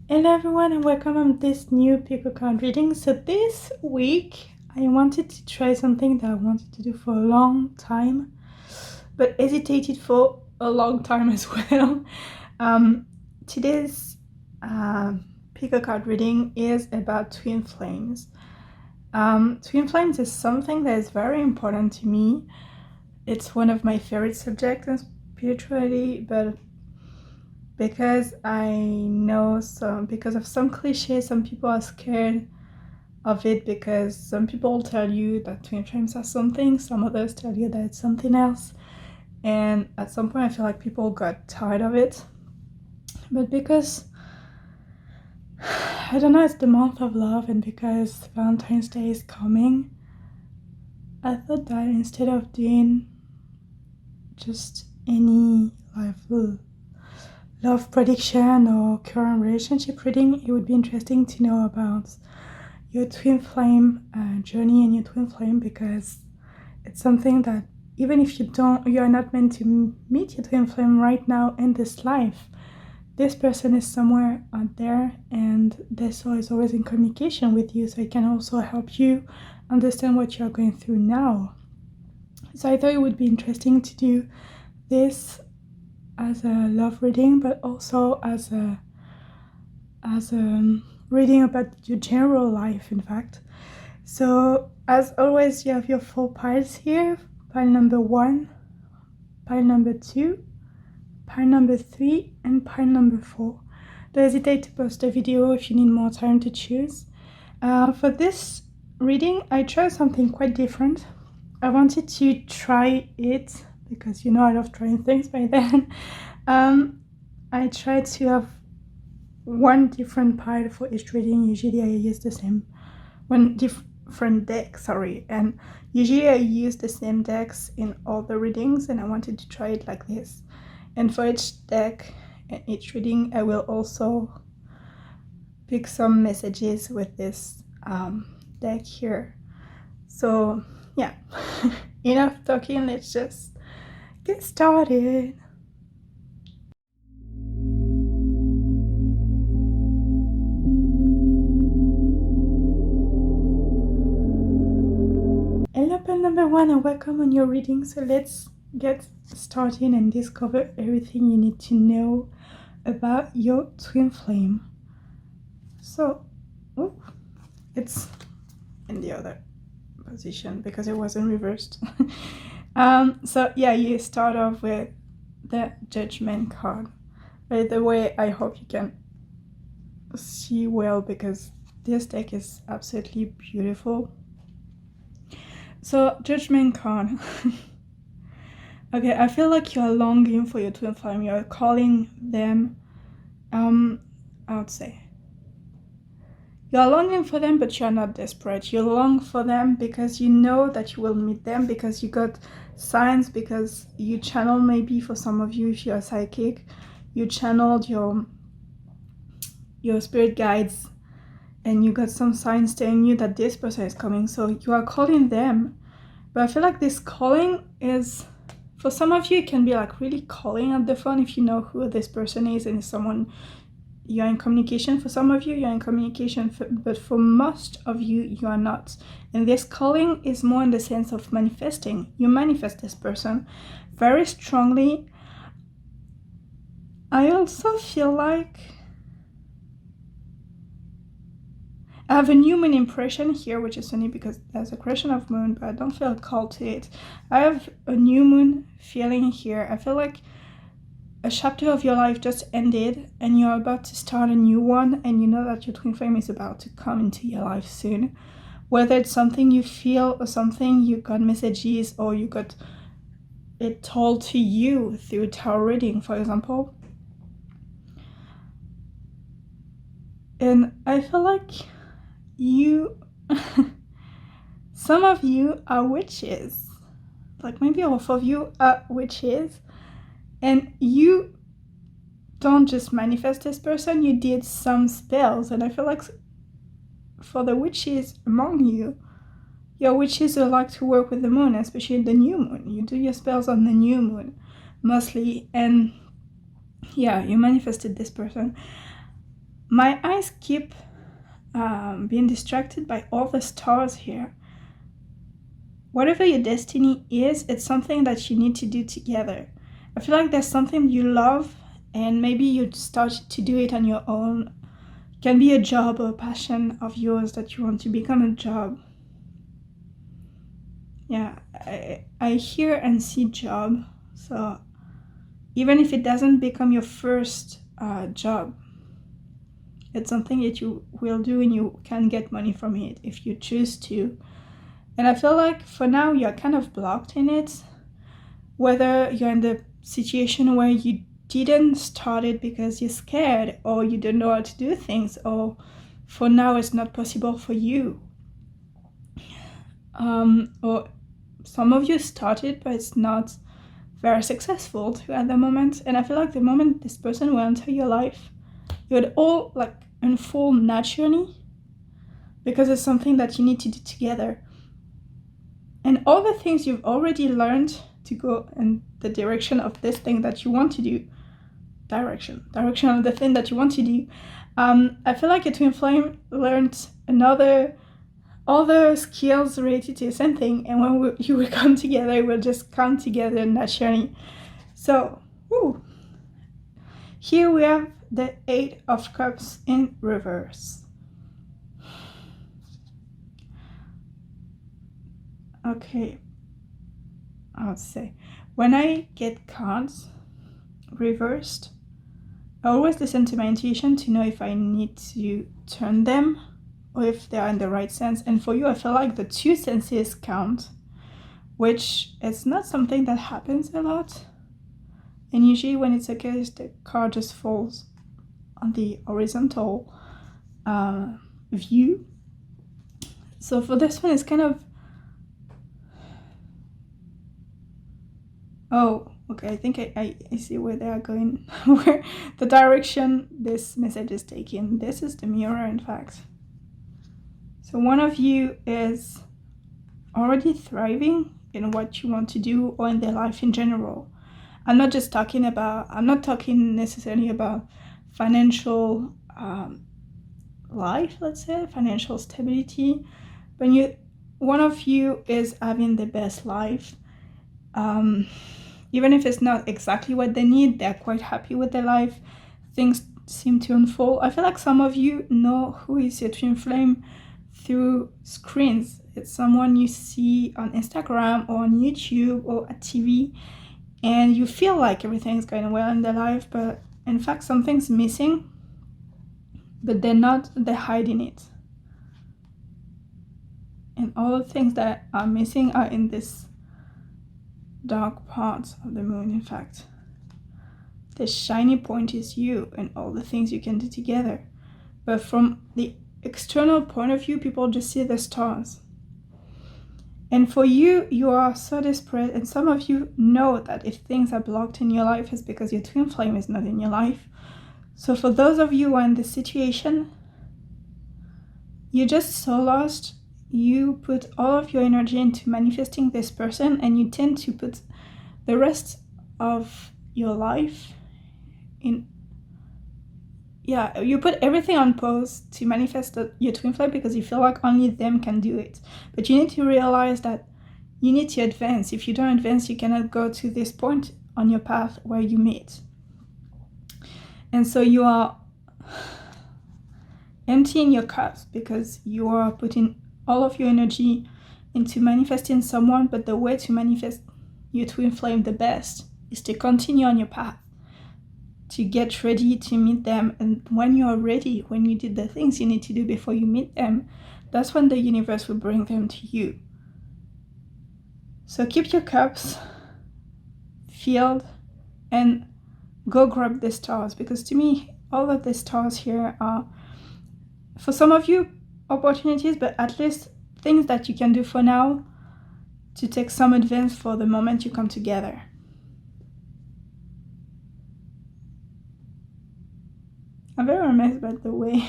Hello everyone and welcome on this new pickle card reading. So this week I wanted to try something that I wanted to do for a long time but hesitated for a long time as well. Today's pickle card reading is about twin flames. Twin flames is something that is very important to me. It's one of my favorite subjects in spirituality, but because I know because of some cliches, some people are scared of it because some people tell you that twin flames are something, some others tell you that it's something else, and at some point I feel like people got tired of it. But because I don't know, it's the month of love, and because Valentine's Day is coming, I thought that instead of doing just any love prediction or current relationship reading, it would be interesting to know about your twin flame journey and your twin flame, because it's something that even if you are not meant to meet your twin flame right now in this life, this person is somewhere out there and their soul is always in communication with you, so it can also help you understand what you're going through now. So I thought it would be interesting to do this as a love reading, but also as a reading about your general life, in fact. So as always, you have your 4 piles here: pile number 1, pile number 2, pile number 3, and pile number 4. Don't hesitate to post a video if you need more time to choose. For this reading, I tried something quite different. I wanted to try it because you know I love trying things by then. I tried to have one different pile for each reading. Usually I use one different deck, and usually I use the same decks in all the readings, and I wanted to try it like this. And for each deck and each reading, I will also pick some messages with this deck here. So yeah, enough talking, let's just get started. Hello pile number 1 and welcome on your reading. So let's get started and discover everything you need to know about your twin flame. So it's in the other position because it wasn't reversed. So yeah, you start off with the Judgment card. By the way, I hope you can see well because this deck is absolutely beautiful. So Judgment card. Okay, I feel like you are longing for your twin flame. You are calling them. I would say you are longing for them, but you are not desperate. You long for them because you know that you will meet them, because you got signs, because you channel, maybe for some of you if you are psychic, you channeled your spirit guides and you got some signs telling you that this person is coming. So you are calling them, but I feel like this calling is, for some of you, it can be like really calling at the phone if you know who this person is and it's someone you're in communication. For some of you, you're in communication, but for most of you, you are not. And this calling is more in the sense of manifesting. You manifest this person very strongly. I also feel like I have a new moon impression here, which is funny because there's a creation of moon, but I don't feel called to it. I have a new moon feeling here. I feel like a chapter of your life just ended and you're about to start a new one, and you know that your twin flame is about to come into your life soon. Whether it's something you feel or something you got messages or you got it told to you through tarot reading, for example. And I feel like some of you are witches, like maybe half of you are witches, and you don't just manifest this person, you did some spells. And I feel like for the witches among you, your witches who like to work with the moon, especially the new moon, you do your spells on the new moon mostly, and yeah, you manifested this person. My eyes keep being distracted by all the stars here. Whatever your destiny is, it's something that you need to do together. I feel like there's something you love and maybe you start to do it on your own. It can be a job or a passion of yours that you want to become a job. Yeah, I hear and see job. So even if it doesn't become your first job, it's something that you will do and you can get money from it if you choose to. And I feel like for now you're kind of blocked in it. Whether you're in the situation where you didn't start it because you're scared or you don't know how to do things, or for now it's not possible for you. Or some of you started but it's not very successful too at the moment. And I feel like the moment this person will enter your life, it would all like unfold naturally because it's something that you need to do together. And all the things you've already learned to go in the direction of this thing that you want to do, direction of the thing that you want to do. I feel like a twin flame learned other skills related to the same thing, and when you will come together, it will just come together naturally. So, here we have the 8 of Cups in reverse. Okay, I would say when I get cards reversed, I always listen to my intuition to know if I need to turn them or if they are in the right sense. And for you, I feel like the 2 senses count, which is not something that happens a lot. And usually when it's the case, the card just falls on the horizontal view. So for this one, it's kind of, oh, okay, I think I see where they are going, where the direction this message is taking. This is the mirror, in fact. So one of you is already thriving in what you want to do or in their life in general. I'm not talking necessarily about financial life, let's say, financial stability, but one of you is having the best life. Even if it's not exactly what they need, they're quite happy with their life. Things seem to unfold. I feel like some of you know who is your twin flame through screens. It's someone you see on Instagram or on YouTube or at TV, and you feel like everything's going well in their life, but in fact something's missing, but they're hiding it. And all the things that are missing are in this dark parts of the moon. In fact, the shiny point is you and all the things you can do together. But from the external point of view, people just see the stars. And for you, you are so desperate, and some of you know that if things are blocked in your life, it's because your twin flame is not in your life. So for those of you who are in this situation, you're just so lost. You put all of your energy into manifesting this person, and you tend to put the rest of your life you put everything on pause to manifest your twin flame because you feel like only them can do it. But you need to realize that you need to advance. If you don't advance, you cannot go to this point on your path where you meet. And so you are emptying your cups because you are putting all of your energy into manifesting someone, but the way to manifest your twin flame the best is to continue on your path, to get ready to meet them. And when you are ready, when you did the things you need to do before you meet them, that's when the universe will bring them to you. So keep your cups filled and go grab the stars, because to me, all of the stars here are, for some of you, opportunities, but at least things that you can do for now to take some advance for the moment you come together. I'm very amazed by the way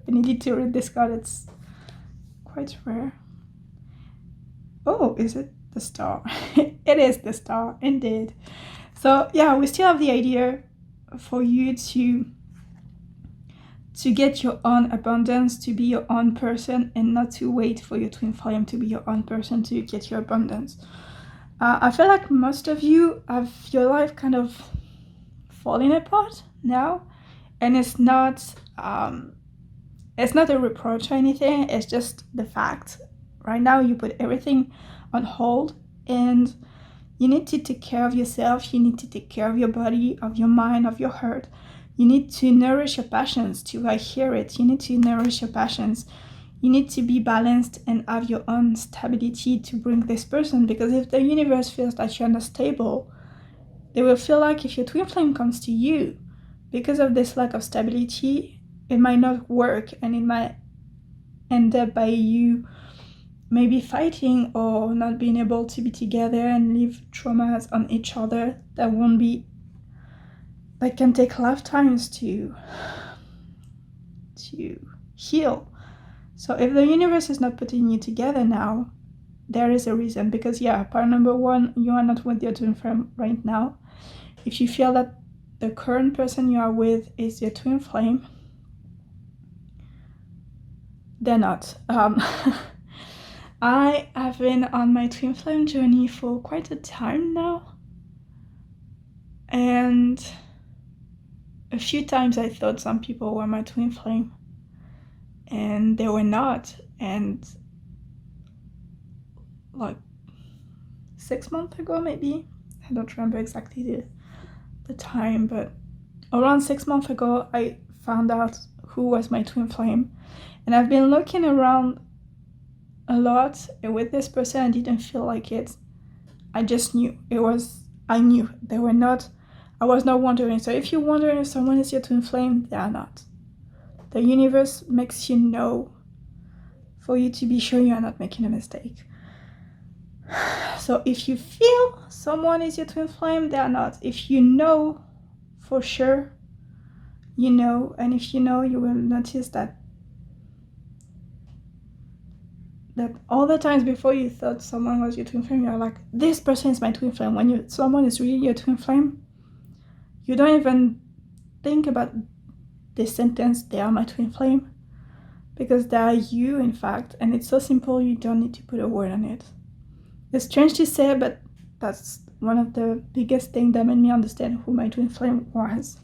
I needed to read this card. It's quite rare. Oh, is it the star? It is the star, indeed. So yeah, we still have the idea for you to to get your own abundance, to be your own person, and not to wait for your twin flame to be your own person to get your abundance. I feel like most of you have your life kind of falling apart now, and it's not a reproach or anything, it's just the fact. Right now you put everything on hold, and you need to take care of yourself, you need to take care of your body, of your mind, of your heart. You need to nourish your passions, to I hear it. You need to nourish your passions. You need to be balanced and have your own stability to bring this person, because if the universe feels that you're unstable, they will feel like if your twin flame comes to you, because of this lack of stability, it might not work, and it might end up by you maybe fighting or not being able to be together and leave traumas on each other that can take lifetimes to heal. So if the universe is not putting you together now, there is a reason. Because part number one, you are not with your twin flame right now. If you feel that the current person you are with is your twin flame, they're not. I have been on my twin flame journey for quite a time now, and a few times I thought some people were my twin flame, and they were not. And like 6 months ago, maybe, I don't remember exactly the time, but around 6 months ago, I found out who was my twin flame. And I've been looking around a lot, and with this person I didn't feel like it. I just knew I knew they were not. I was not wondering. So if you're wondering if someone is your twin flame, they are not. The universe makes you know for you to be sure you are not making a mistake. So if you feel someone is your twin flame, they are not. If you know for sure, you know, and if you know, you will notice that all the times before you thought someone was your twin flame, you're like, this person is my twin flame. When someone is really your twin flame, you don't even think about this sentence, they are my twin flame, because they are you, in fact, and it's so simple, you don't need to put a word on it. It's strange to say, but that's one of the biggest things that made me understand who my twin flame was.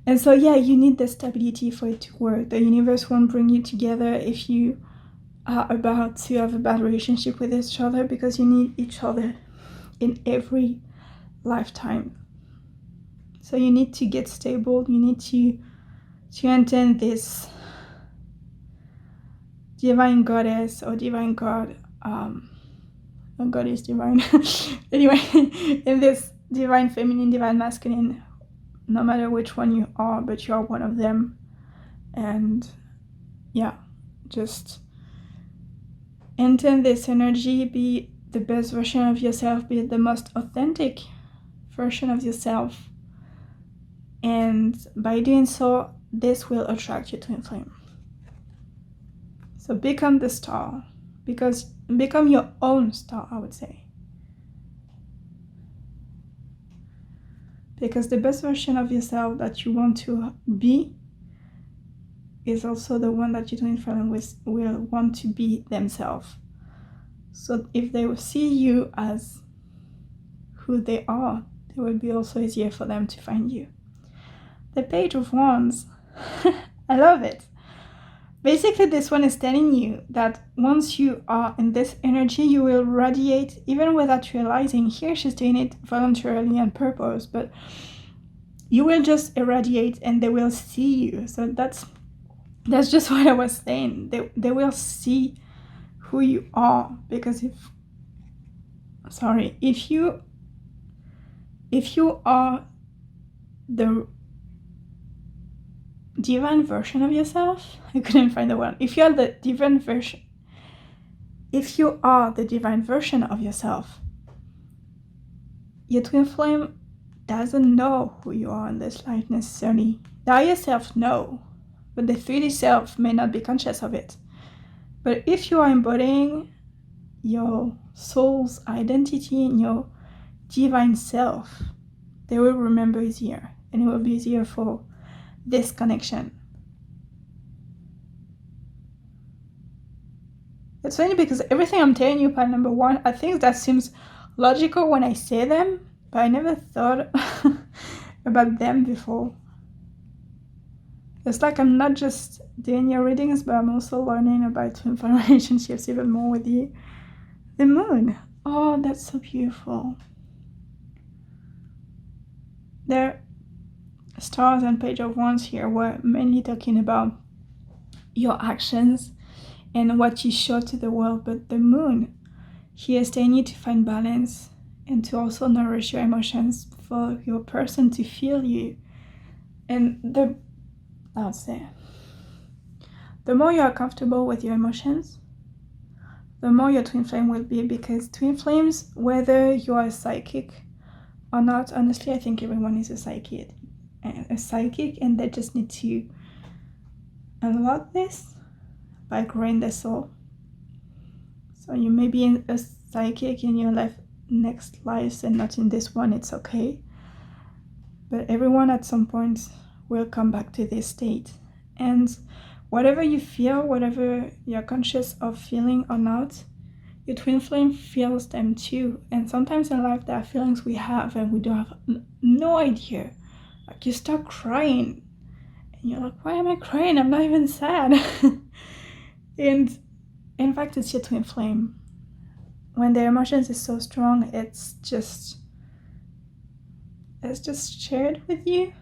And so you need the stability for it to work. The universe won't bring you together if you are about to have a bad relationship with each other, because you need each other in every lifetime. So you need to get stable. You need to enter this divine goddess or divine god. God is divine. Anyway, in this divine feminine, divine masculine, no matter which one you are, but you are one of them. And just enter this energy, be the best version of yourself, be the most authentic version of yourself, and by doing so, this will attract your twin flame. So become the star, become your own star, I would say, because the best version of yourself that you want to be is also the one that your twin flame will want to be themselves. So if they will see you as who they are, it will be also easier for them to find you. The Page of Wands, I love it. Basically, this one is telling you that once you are in this energy, you will radiate even without realizing. Here she's doing it voluntarily on purpose, but you will just irradiate and they will see you. So that's just what I was saying. They will see who you are, because if you are the divine version of yourself, I couldn't find the word. If you are the divine version of yourself, your twin flame doesn't know who you are in this life necessarily. The higher self know, but the 3D self may not be conscious of it. But if you are embodying your soul's identity in your divine self, they will remember easier, and it will be easier for this connection. It's funny because everything I'm telling you, pile number one, I think that seems logical when I say them, but I never thought about them before. It's like I'm not just doing your readings, but I'm also learning about twin flame relationships even more with you. The moon. Oh, that's so beautiful. The stars and page of wands here were mainly talking about your actions and what you show to the world, but the moon here is telling you to find balance and to also nourish your emotions for your person to feel you. And I would say, the more you are comfortable with your emotions, the more your twin flame will be, because twin flames, whether you are a psychic or not, honestly, I think everyone is a psychic, and they just need to unlock this by growing their soul. So you may be a psychic in your next lives and not in this one, it's okay. But everyone at some point will come back to this state. And whatever you feel, whatever you're conscious of feeling or not, your twin flame feels them too. And sometimes in life there are feelings we have and we don't have no idea. Like you start crying and you're like, why am I crying? I'm not even sad. And in fact, it's your twin flame. When their emotions is so strong, it's just shared with you,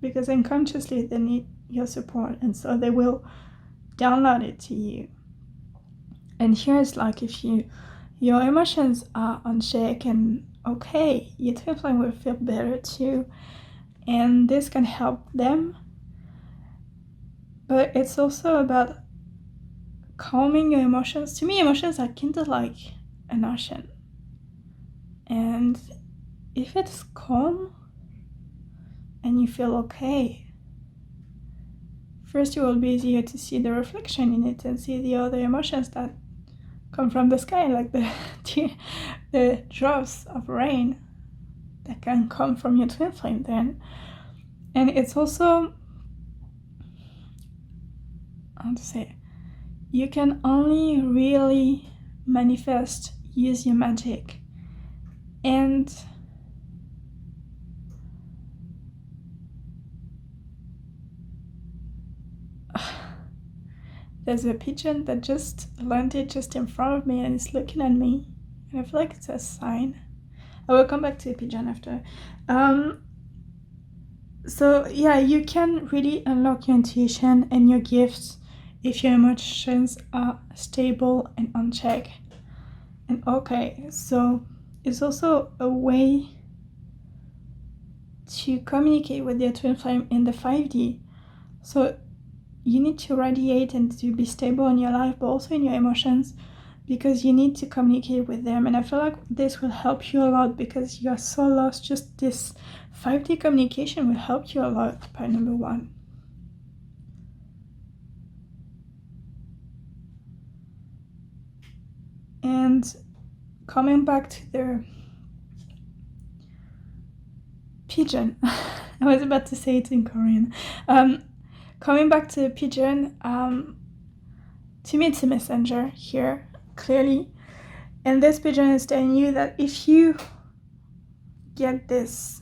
because unconsciously they need your support, and so they will download it to you. And here it's like, if your emotions are on check and okay, your twin flame will feel better too, and this can help them. But it's also about calming your emotions. To me, emotions are kind of like an ocean, and if it's calm and you feel okay, first it will be easier to see the reflection in it and see the other emotions that come from the sky, like the drops of rain that can come from your twin flame then. And it's also, how to say, you can only really manifest, use your magic. And there's a pigeon that just landed just in front of me and is looking at me, and I feel like it's a sign. I will come back to the pigeon after. So yeah, you can really unlock your intuition and your gifts if your emotions are stable and on check. And okay, so it's also a way to communicate with your twin flame in the 5D. So you need to radiate and to be stable in your life, but also in your emotions, because you need to communicate with them. And I feel like this will help you a lot because you are so lost. Just this 5D communication will help you a lot, part number one. And coming back to the pigeon, I was about to say it in Korean. Coming back to the pigeon, to me it's a messenger here, clearly. And this pigeon is telling you that if you get this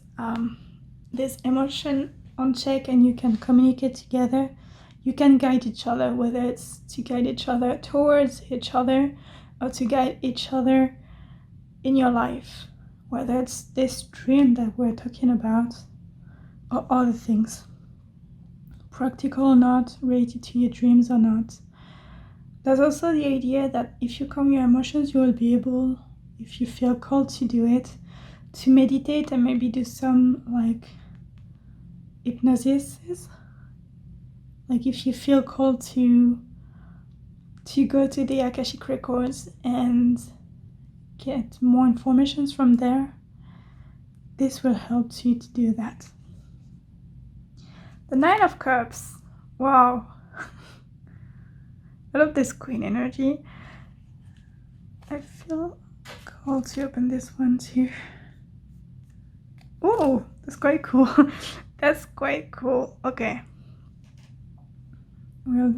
emotion on check and you can communicate together, you can guide each other, whether it's to guide each other towards each other or to guide each other in your life, whether it's this dream that we're talking about or other things, practical or not, related to your dreams or not. There's also the idea that if you calm your emotions, you will be able, if you feel called to do it, to meditate and maybe do some like hypnosis. Like if you feel called to go to the Akashic records and get more information from there, this will help you to do that. The Nine of Cups. Wow. I love this Queen energy. I feel called to open this one too. Oh, that's quite cool. That's quite cool. Okay. We'll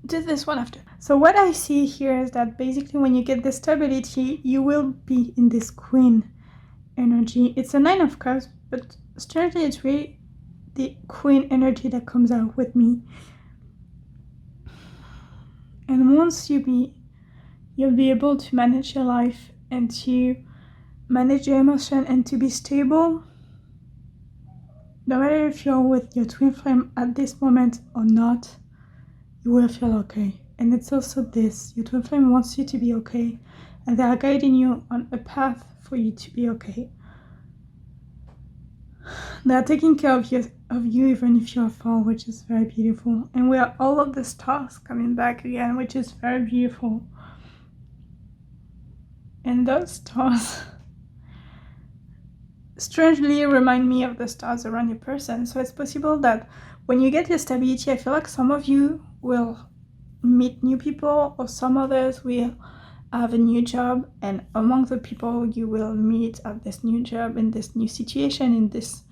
do this one after. So what I see here is that basically when you get the stability, you will be in this queen energy. It's a 9 of cups, but strangely it's really the queen energy that comes out with me. And once you'll be able to manage your life and to manage your emotion and to be stable, no matter if you're with your twin flame at this moment or not, you will feel okay. And it's also this, your twin flame wants you to be okay, and they are guiding you on a path for you to be okay. They are taking care of you even if you're far, which is very beautiful. And we are all of the stars coming back again, which is very beautiful. And those stars strangely remind me of the stars around your person. So it's possible that when you get your stability, I feel like some of you will meet new people, or some others will have a new job, and among the people you will meet at this new job, in this new situation, in this,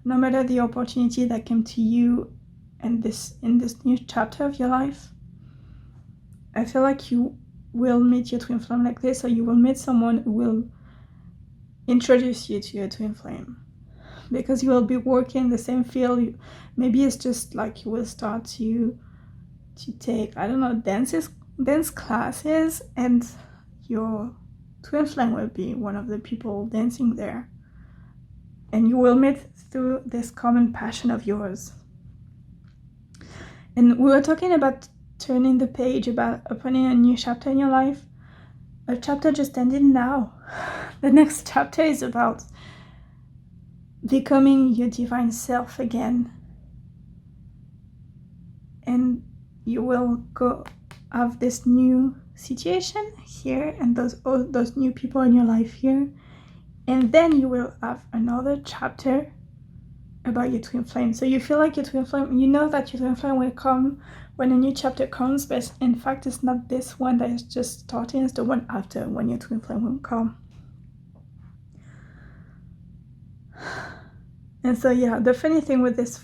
no matter the opportunity that came to you and in this new chapter of your life, I feel like you will meet your twin flame like this, or you will meet someone who will introduce you to your twin flame, because you will be working in the same field. Maybe it's just like you will start to take, I don't know, dance classes, and your twin flame will be one of the people dancing there, and you will meet through this common passion of yours. And we were talking about turning the page, about opening a new chapter in your life. A chapter just ended now. The next chapter is about becoming your divine self again. And you will go have this new situation here, and those new people in your life here. And then you will have another chapter about your twin flame. So you feel like your twin flame, you know that your twin flame will come when a new chapter comes, but in fact it's not this one that is just starting, it's the one after, when your twin flame will come. And so yeah, the funny thing with this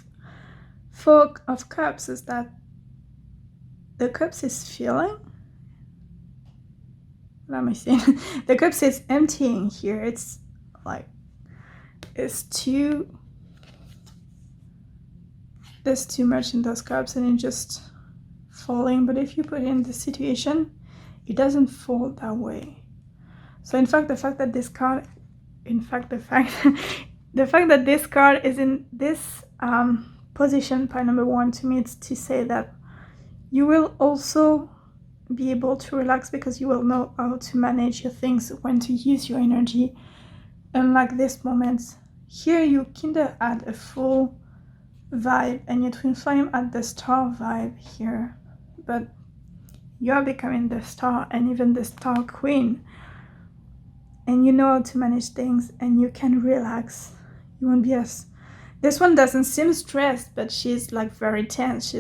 Four of Cups is that the Cups is filling. What am I saying? The Cups is emptying here. It's like, there's too much in those cups, and it's just falling. But if you put in the situation, it doesn't fall that way. So in fact, the fact that this card is in this position, pile number 1, to me it's to say that you will also be able to relax, because you will know how to manage your things, when to use your energy. Unlike this moment here, you kind of add a full vibe, and your twin flame at the star vibe here, but you're becoming the star, and even the star queen, and you know how to manage things, and you can relax. You won't be as, this one doesn't seem stressed, but she's like very tense.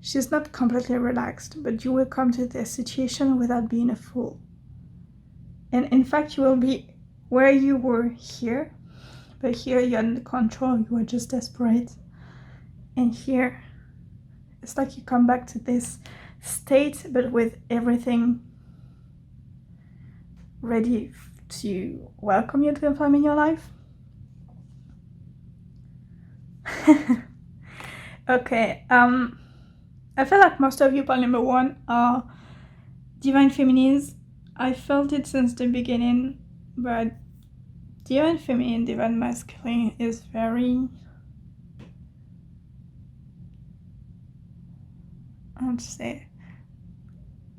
She's not completely relaxed, but you will come to this situation without being a fool. And in fact, you will be where you were here, but here you're under control, you are just desperate. And here, it's like you come back to this state, but with everything ready to welcome you to the flame in your life. Okay, I feel like most of you, pile number 1, are divine feminines. I felt it since the beginning, but divine feminine, divine masculine is very, I would say,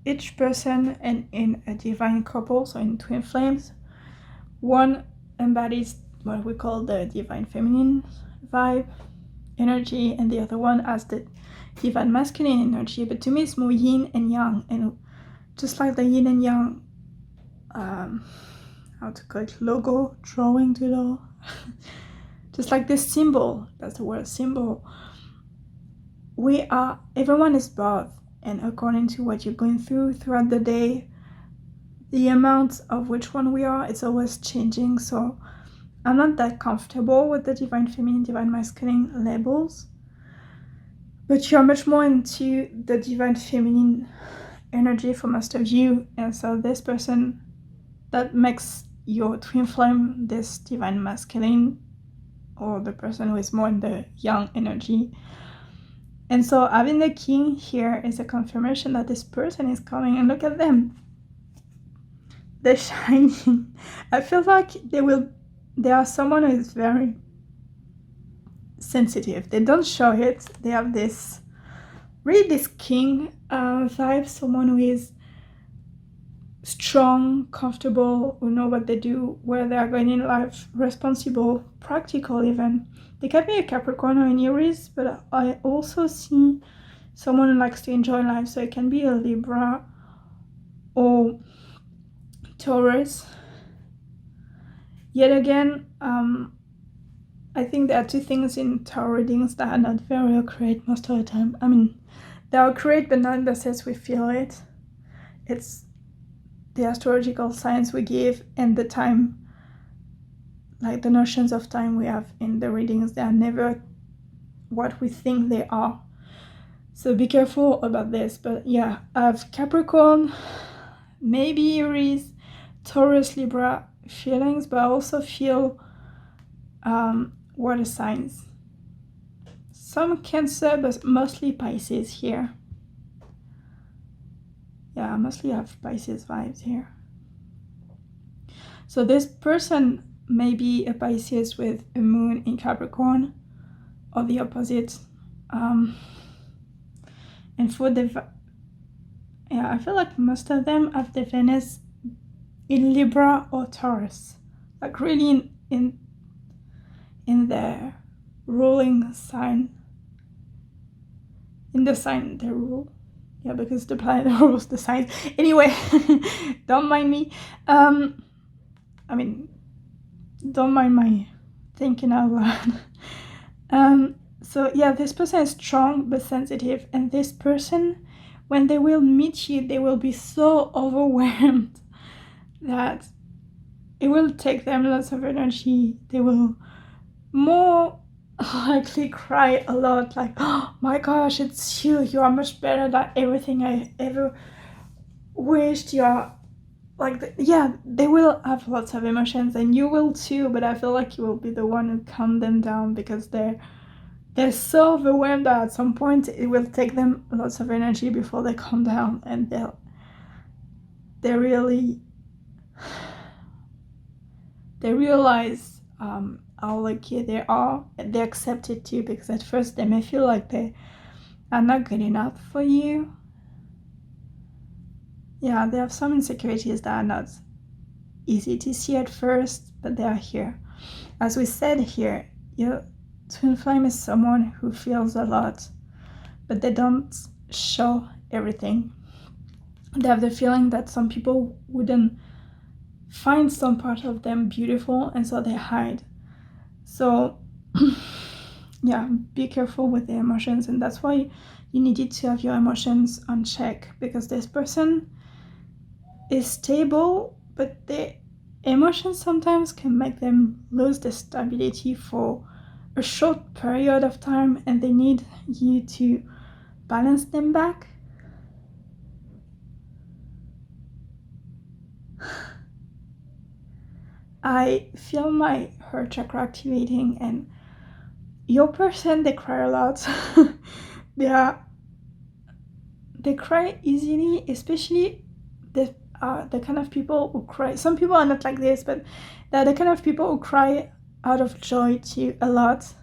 each person and in a divine couple, so in twin flames, one embodies what we call the divine feminine vibe, energy, and the other one has the divine masculine energy. But to me it's more yin and yang, and just like the yin and yang, how to call it, logo, drawing doodle, just like this symbol, that's the word, symbol. Everyone is both, and according to what you're going through throughout the day, the amount of which one we are, it's always changing. So I'm not that comfortable with the divine feminine, divine masculine labels, but you're much more into the divine feminine energy for most of you, and so this person that makes your twin flame this divine masculine, or the person who is more in the yang energy. And so having the king here is a confirmation that this person is coming, and look at them, they're shining. I feel like they are someone who is very sensitive. They don't show it. They have this king vibe, someone who is strong, comfortable, who know what they do, where they are going in life, responsible, practical even. They can be a Capricorn or an Aries, but I also see someone who likes to enjoy life, so it can be a Libra or Taurus. Yet again, I think there are two things in tarot readings that are not very accurate most of the time. I mean, they are accurate, but not in the sense we feel it. It's the astrological signs we give and the time, like the notions of time we have in the readings. They are never what we think they are. So be careful about this. But yeah, I have Capricorn, maybe Aries, Taurus, Libra feelings, but I also feel water signs. Some Cancer, but mostly Pisces here. Yeah, I mostly have Pisces vibes here. So this person may be a Pisces with a moon in Capricorn, or the opposite. And for the... yeah, I feel like most of them have the Venus in Libra or Taurus. Like really in their ruling sign. In the sign they rule. Yeah, because the planet rules the signs. Anyway, don't mind me. I mean, don't mind my thinking out loud. So yeah, this person is strong but sensitive, and this person, when they will meet you, they will be so overwhelmed that it will take them lots of energy. They will more likely cry a lot, like, oh my gosh, it's you, you are much better than everything I ever wished. You are like, yeah, they will have lots of emotions, and you will too, but I feel like you will be the one who calm them down, because they're so overwhelmed that at some point it will take them lots of energy before they calm down, and they really realize how lucky they are, and they accept it too, because at first they may feel like they are not good enough for you. Yeah, they have some insecurities that are not easy to see at first, but they are here. As we said here, your twin flame is someone who feels a lot, but they don't show everything. They have the feeling that some people wouldn't find some part of them beautiful, and so they hide. So yeah, be careful with the emotions, and that's why you needed to have your emotions on check, because this person is stable, but the emotions sometimes can make them lose the stability for a short period of time, and they need you to balance them back. I feel my heart chakra activating, and your person, they cry a lot. They cry easily, especially the kind of people who cry. Some people are not like this, but they're the kind of people who cry out of joy too a lot.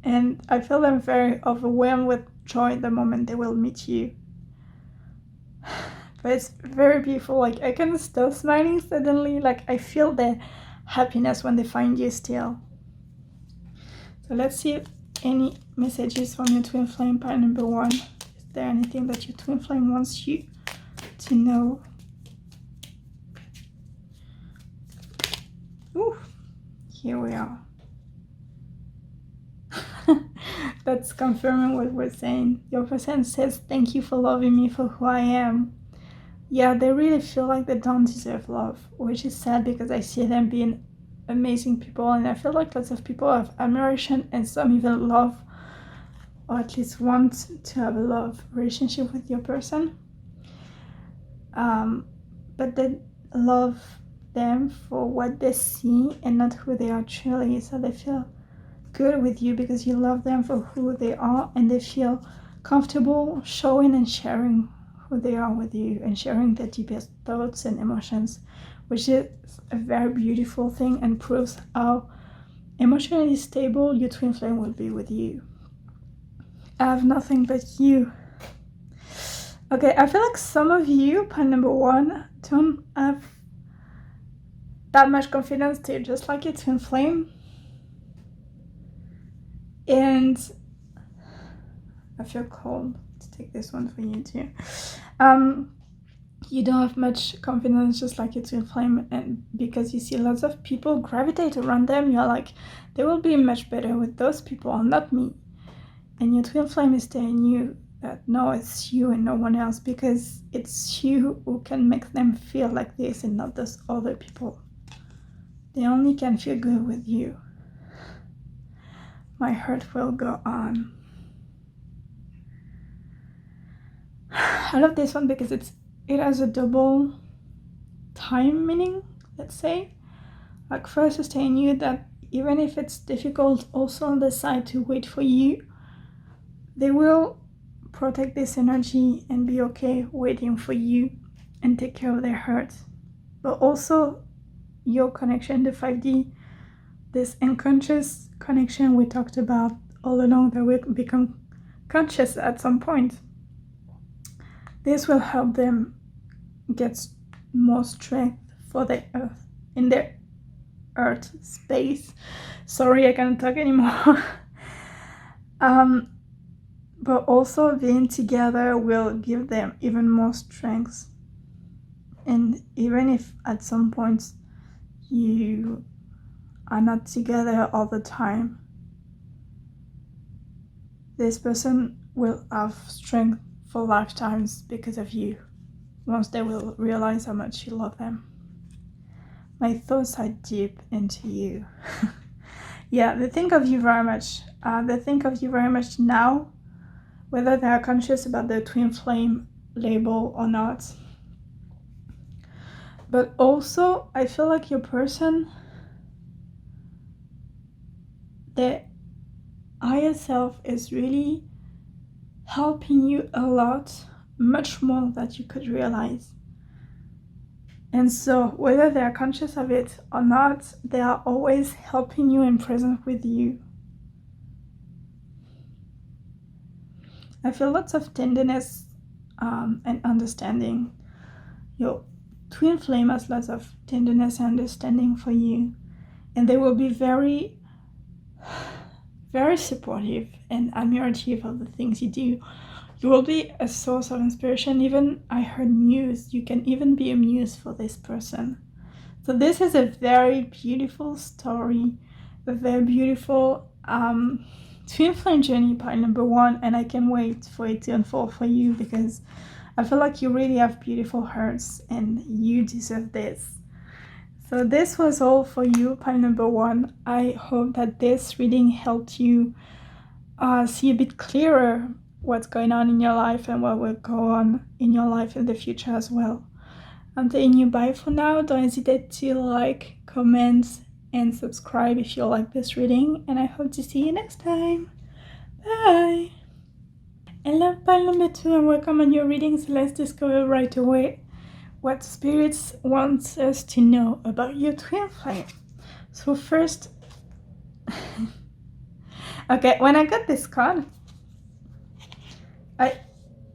And I feel them very overwhelmed with joy the moment they will meet you. But it's very beautiful. Like, I can stop smiling suddenly. Like, I feel the happiness when they find you still. So let's see if any messages from your twin flame pile number 1. Is there anything that your twin flame wants you to know? Ooh, here we are. That's confirming what we're saying. Your person says, thank you for loving me for who I am. Yeah, they really feel like they don't deserve love, which is sad, because I see them being amazing people, and I feel like lots of people have admiration and some even love, or at least want to have a love relationship with your person. But they love them for what they see and not who they are truly. So they feel good with you because you love them for who they are, and they feel comfortable showing and sharing who they are with you and sharing their deepest thoughts and emotions, which is a very beautiful thing and proves how emotionally stable your twin flame will be with you. I have nothing but you. Okay, I feel like some of you, pile number 1, don't have that much confidence. They're just like your twin flame. And I feel called to take this one for you too. You don't have much confidence, just like your twin flame, and because you see lots of people gravitate around them, you're like, they will be much better with those people, not me. And your twin flame is telling you that no, it's you and no one else, because it's you who can make them feel like this and not those other people. They only can feel good with you. My heart will go on. I love this one because it has a double time meaning, let's say. Like, first it's telling you that even if it's difficult also on the side to wait for you, they will protect this energy and be okay waiting for you and take care of their hurt. But also your connection to 5D, this unconscious connection we talked about all along, that will become conscious at some point. This will help them get more strength for their earth, in their earth space. Sorry, I can't talk anymore. But also being together will give them even more strength. And even if at some point you are not together all the time, this person will have strength for lifetimes because of you, once they will realize how much you love them. My thoughts are deep into you. Yeah, they think of you very much. They think of you very much now, whether they are conscious about the twin flame label or not. But also, I feel like your person, their higher self is really helping you a lot, much more than you could realize. And so whether they are conscious of it or not, they are always helping you and present with you. I feel lots of tenderness and understanding. Your twin flame has lots of tenderness and understanding for you, and they will be very, very supportive and admirative of the things you do. You will be a source of inspiration. Even I heard muse. You can even be a muse for this person. So this is a very beautiful story, a very beautiful twin flame journey, pile number 1, and I can't wait for it to unfold for you, because I feel like you really have beautiful hearts and you deserve this. So this was all for you, pile number 1. I hope that this reading helped you see a bit clearer what's going on in your life and what will go on in your life in the future as well. I'm telling you bye for now. Don't hesitate to like, comment, and subscribe if you like this reading, and I hope to see you next time. Bye! And love pile number 2, and welcome on your readings. Let's discover right away what spirits want us to know about your twin flame. So first, okay, when I got this card,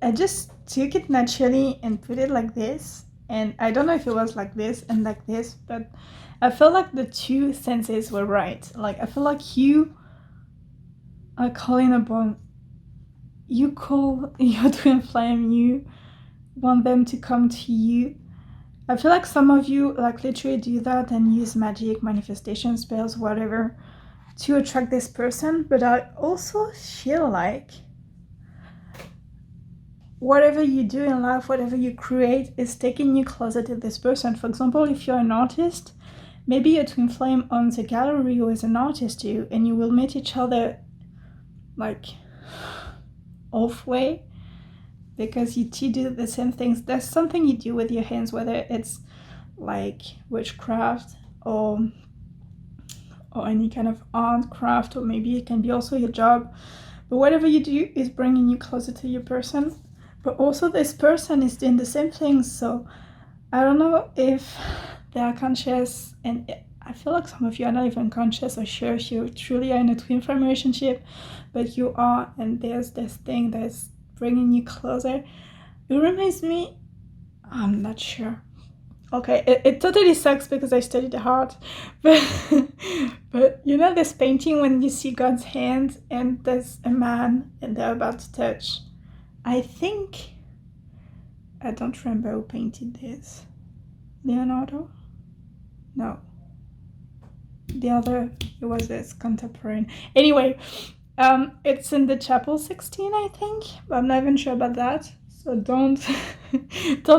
I just took it naturally and put it like this, and I don't know if it was like this and like this, but I felt like the two senses were right. Like, I feel like you are calling upon, you call your twin flame, you want them to come to you. I feel like some of you like literally do that and use magic, manifestation spells, whatever, to attract this person. But I also feel like whatever you do in life, whatever you create, is taking you closer to this person. For example, if you're an artist, maybe a twin flame on the gallery who is an artist too, and you will meet each other like halfway, because you two do the same things. There's something you do with your hands, whether it's like witchcraft or any kind of art, craft, or maybe it can be also your job. But whatever you do is bringing you closer to your person. But also this person is doing the same things. So I don't know if they are conscious, and I feel like some of you are not even conscious or sure if you truly are in a twin flame relationship, but you are, and there's this thing that's bringing you closer. It reminds me, I'm not sure. Okay, it totally sucks because I studied art, but you know this painting when you see God's hand and there's a man and they're about to touch. I don't remember who painted this. Leonardo? No. The other, it was this contemporary. Anyway, it's in the Chapel 16, I think, but I'm not even sure about that. So don't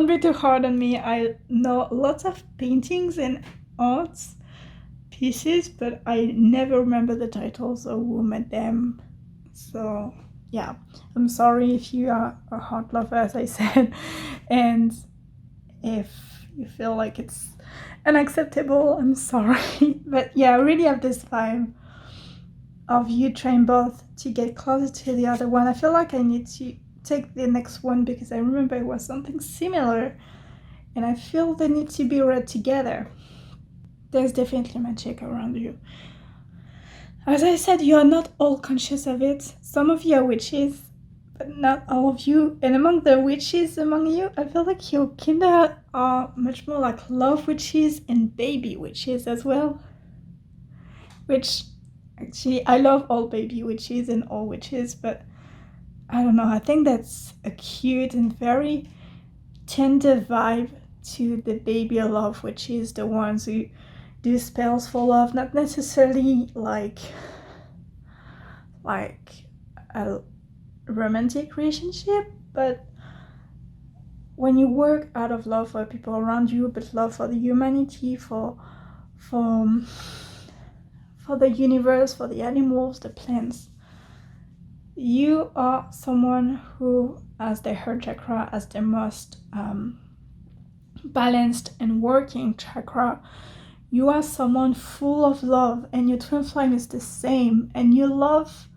be too hard on me. I know lots of paintings and arts pieces, but I never remember the titles or who made them. So yeah, I'm sorry if you are a art lover, as I said, and if you feel like it's unacceptable, I'm sorry. But yeah, I really have this vibe of you trying both to get closer to the other one. I feel like I need to take the next one because I remember it was something similar, and I feel they need to be read together. There's definitely magic around you. As I said, you are not all conscious of it. Some of you are witches, but not all of you. And among the witches among you, I feel like you kinda are much more like love witches and baby witches as well. Which, actually, I love all baby witches and all witches, but I don't know, I think that's a cute and very tender vibe to the baby love, which is the ones who do spells for love, not necessarily like a romantic relationship, but when you work out of love for people around you, but love for the humanity, for the universe, for the animals, the plants. You are someone who, as their heart chakra, as their most balanced and working chakra, you are someone full of love, and your twin flame is the same, and you love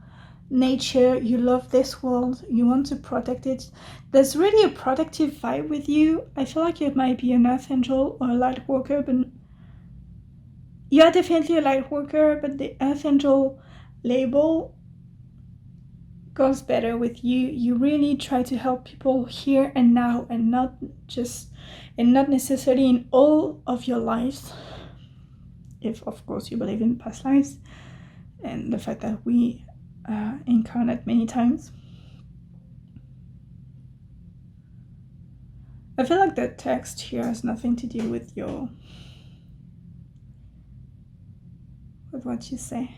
nature, you love this world, you want to protect it. There's really a protective vibe with you. I feel like you might be an earth angel or a light worker, but you are definitely a light worker, but the earth angel label goes better with you. You really try to help people here and now, and not necessarily in all of your lives, if of course you believe in past lives and the fact that we incarnate many times. I feel like the text here has nothing to do with what you say.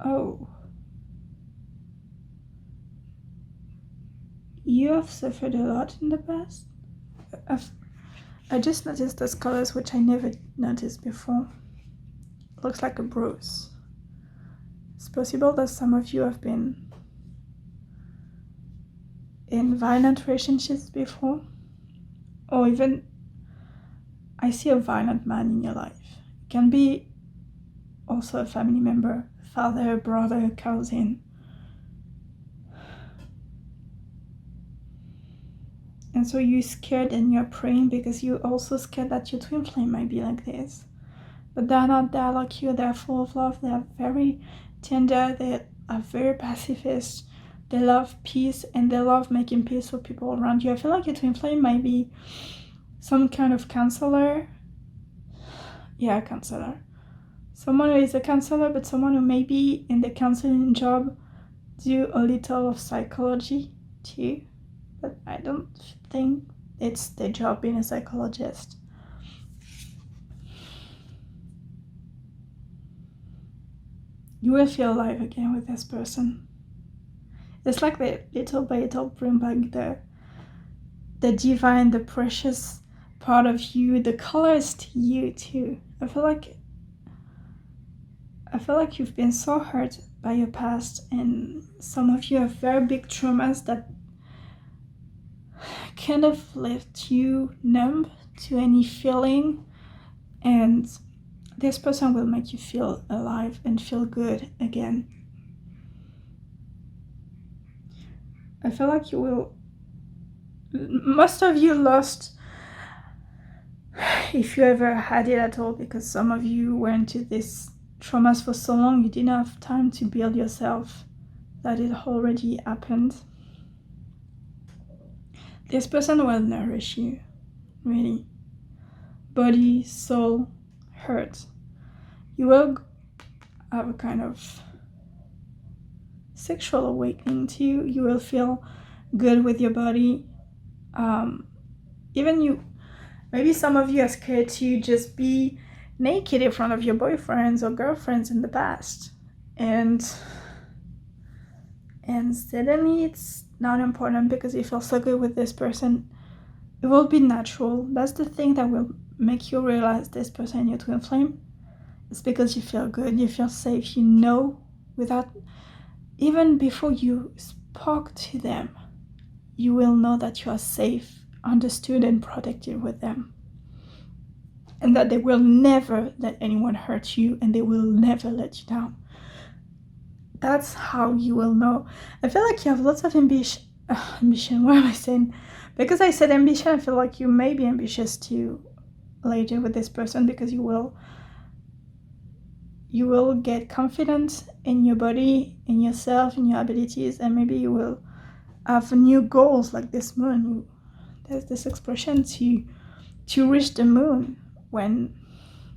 Oh, you have suffered a lot in the past. I just noticed those colors, which I never noticed before. It looks like a bruise. It's possible that some of you have been in violent relationships before, or even I see a violent man in your life. It can be also a family member, father, brother, cousin. And so you're scared and you're praying because you're also scared that your twin flame might be like this. But they're not there like you. They're full of love. They're very tender. They are very pacifist. They love peace, and they love making peace for people around you. I feel like your twin flame might be some kind of counselor. Yeah, counselor. Someone who is a counselor, but someone who may be in the counseling job do a little of psychology too. But I don't think it's the job being a psychologist. You will feel alive again with this person. It's like they little by little bring back the divine, the precious part of you. The color is to you too. I feel like you've been so hurt by your past, and some of you have very big traumas that kind of left you numb to any feeling, and this person will make you feel alive and feel good again. I feel like most of you lost, if you ever had it at all, because some of you were into this traumas for so long, you didn't have time to build yourself, that it already happened. This person will nourish you, really. Body, soul, hurt. You will have a kind of sexual awakening too. You will feel good with your body. Maybe some of you are scared to just be naked in front of your boyfriends or girlfriends in the past, and suddenly it's not important because you feel so good with this person. It will be natural. That's the thing that will make you realize this person, your twin flame. It's because you feel good, you feel safe, you know, without even before you spoke to them, you will know that you are safe, understood, and protected with them. And that they will never let anyone hurt you, and they will never let you down. That's how you will know. I feel like you have lots of ambition. What am I saying? Because I said ambition, I feel like you may be ambitious too later with this person, because you will get confident in your body, in yourself, in your abilities, and maybe you will have new goals like this moon. There's this expression to reach the moon when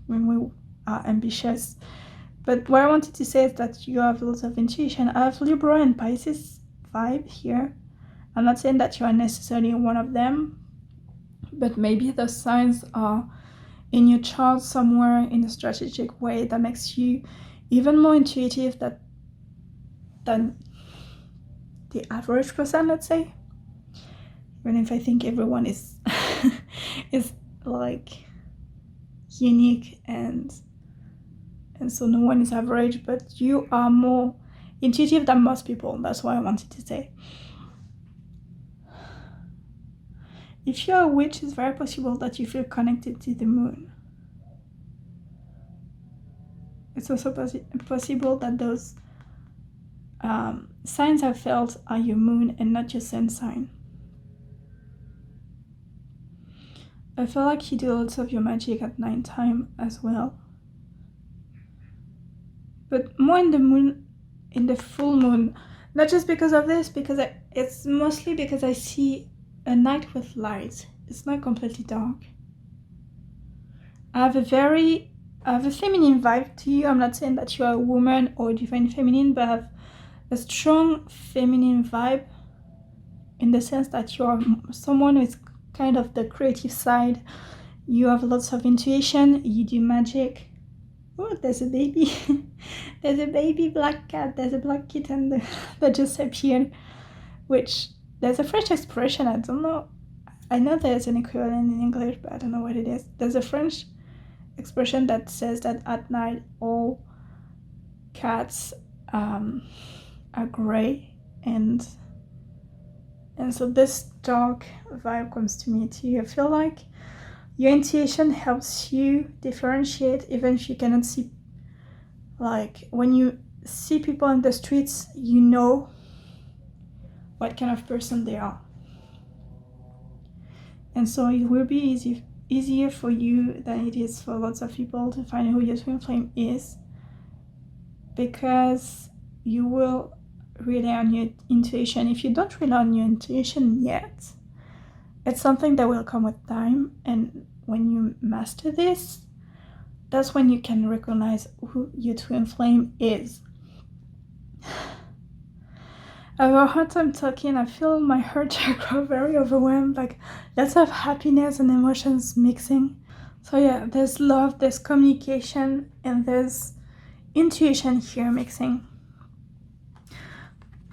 we are ambitious. But what I wanted to say is that you have lots of intuition. I have Libra and Pisces vibe here. I'm not saying that you are necessarily one of them, but maybe the signs are in your chart somewhere in a strategic way that makes you even more intuitive than the average person, let's say. Even if I think everyone is is like unique and so no one is average, but you are more intuitive than most people. That's what I wanted to say. If you're a witch, it's very possible that you feel connected to the moon. It's also possible that those signs I felt are your moon and not your sun sign. I feel like you do lots of your magic at nighttime as well. But more in the full moon. Not just because of this, because it's mostly because I see a night with light. It's not completely dark. I have a feminine vibe to you. I'm not saying that you are a woman or divine feminine, but I have a strong feminine vibe in the sense that you are someone with kind of the creative side. You have lots of intuition. You do magic. Oh, there's a baby. There's a baby black cat. There's a black kitten that just appeared. Which, there's a French expression. I don't know. I know there's an equivalent in English, but I don't know what it is. There's a French expression that says that at night all cats are gray, and so this dark vibe comes to me too. I feel like your intuition helps you differentiate, even if you cannot see. Like when you see people in the streets, you know what kind of person they are, and so it will be easier for you than it is for lots of people to find who your twin flame is, because you will rely on your intuition. If you don't rely on your intuition yet, it's something that will come with time, and when you master this, that's when you can recognize who your twin flame is. I have a hard time talking. I feel my heart chakra very overwhelmed, like lots of happiness and emotions mixing. So yeah, there's love, there's communication, and there's intuition here mixing.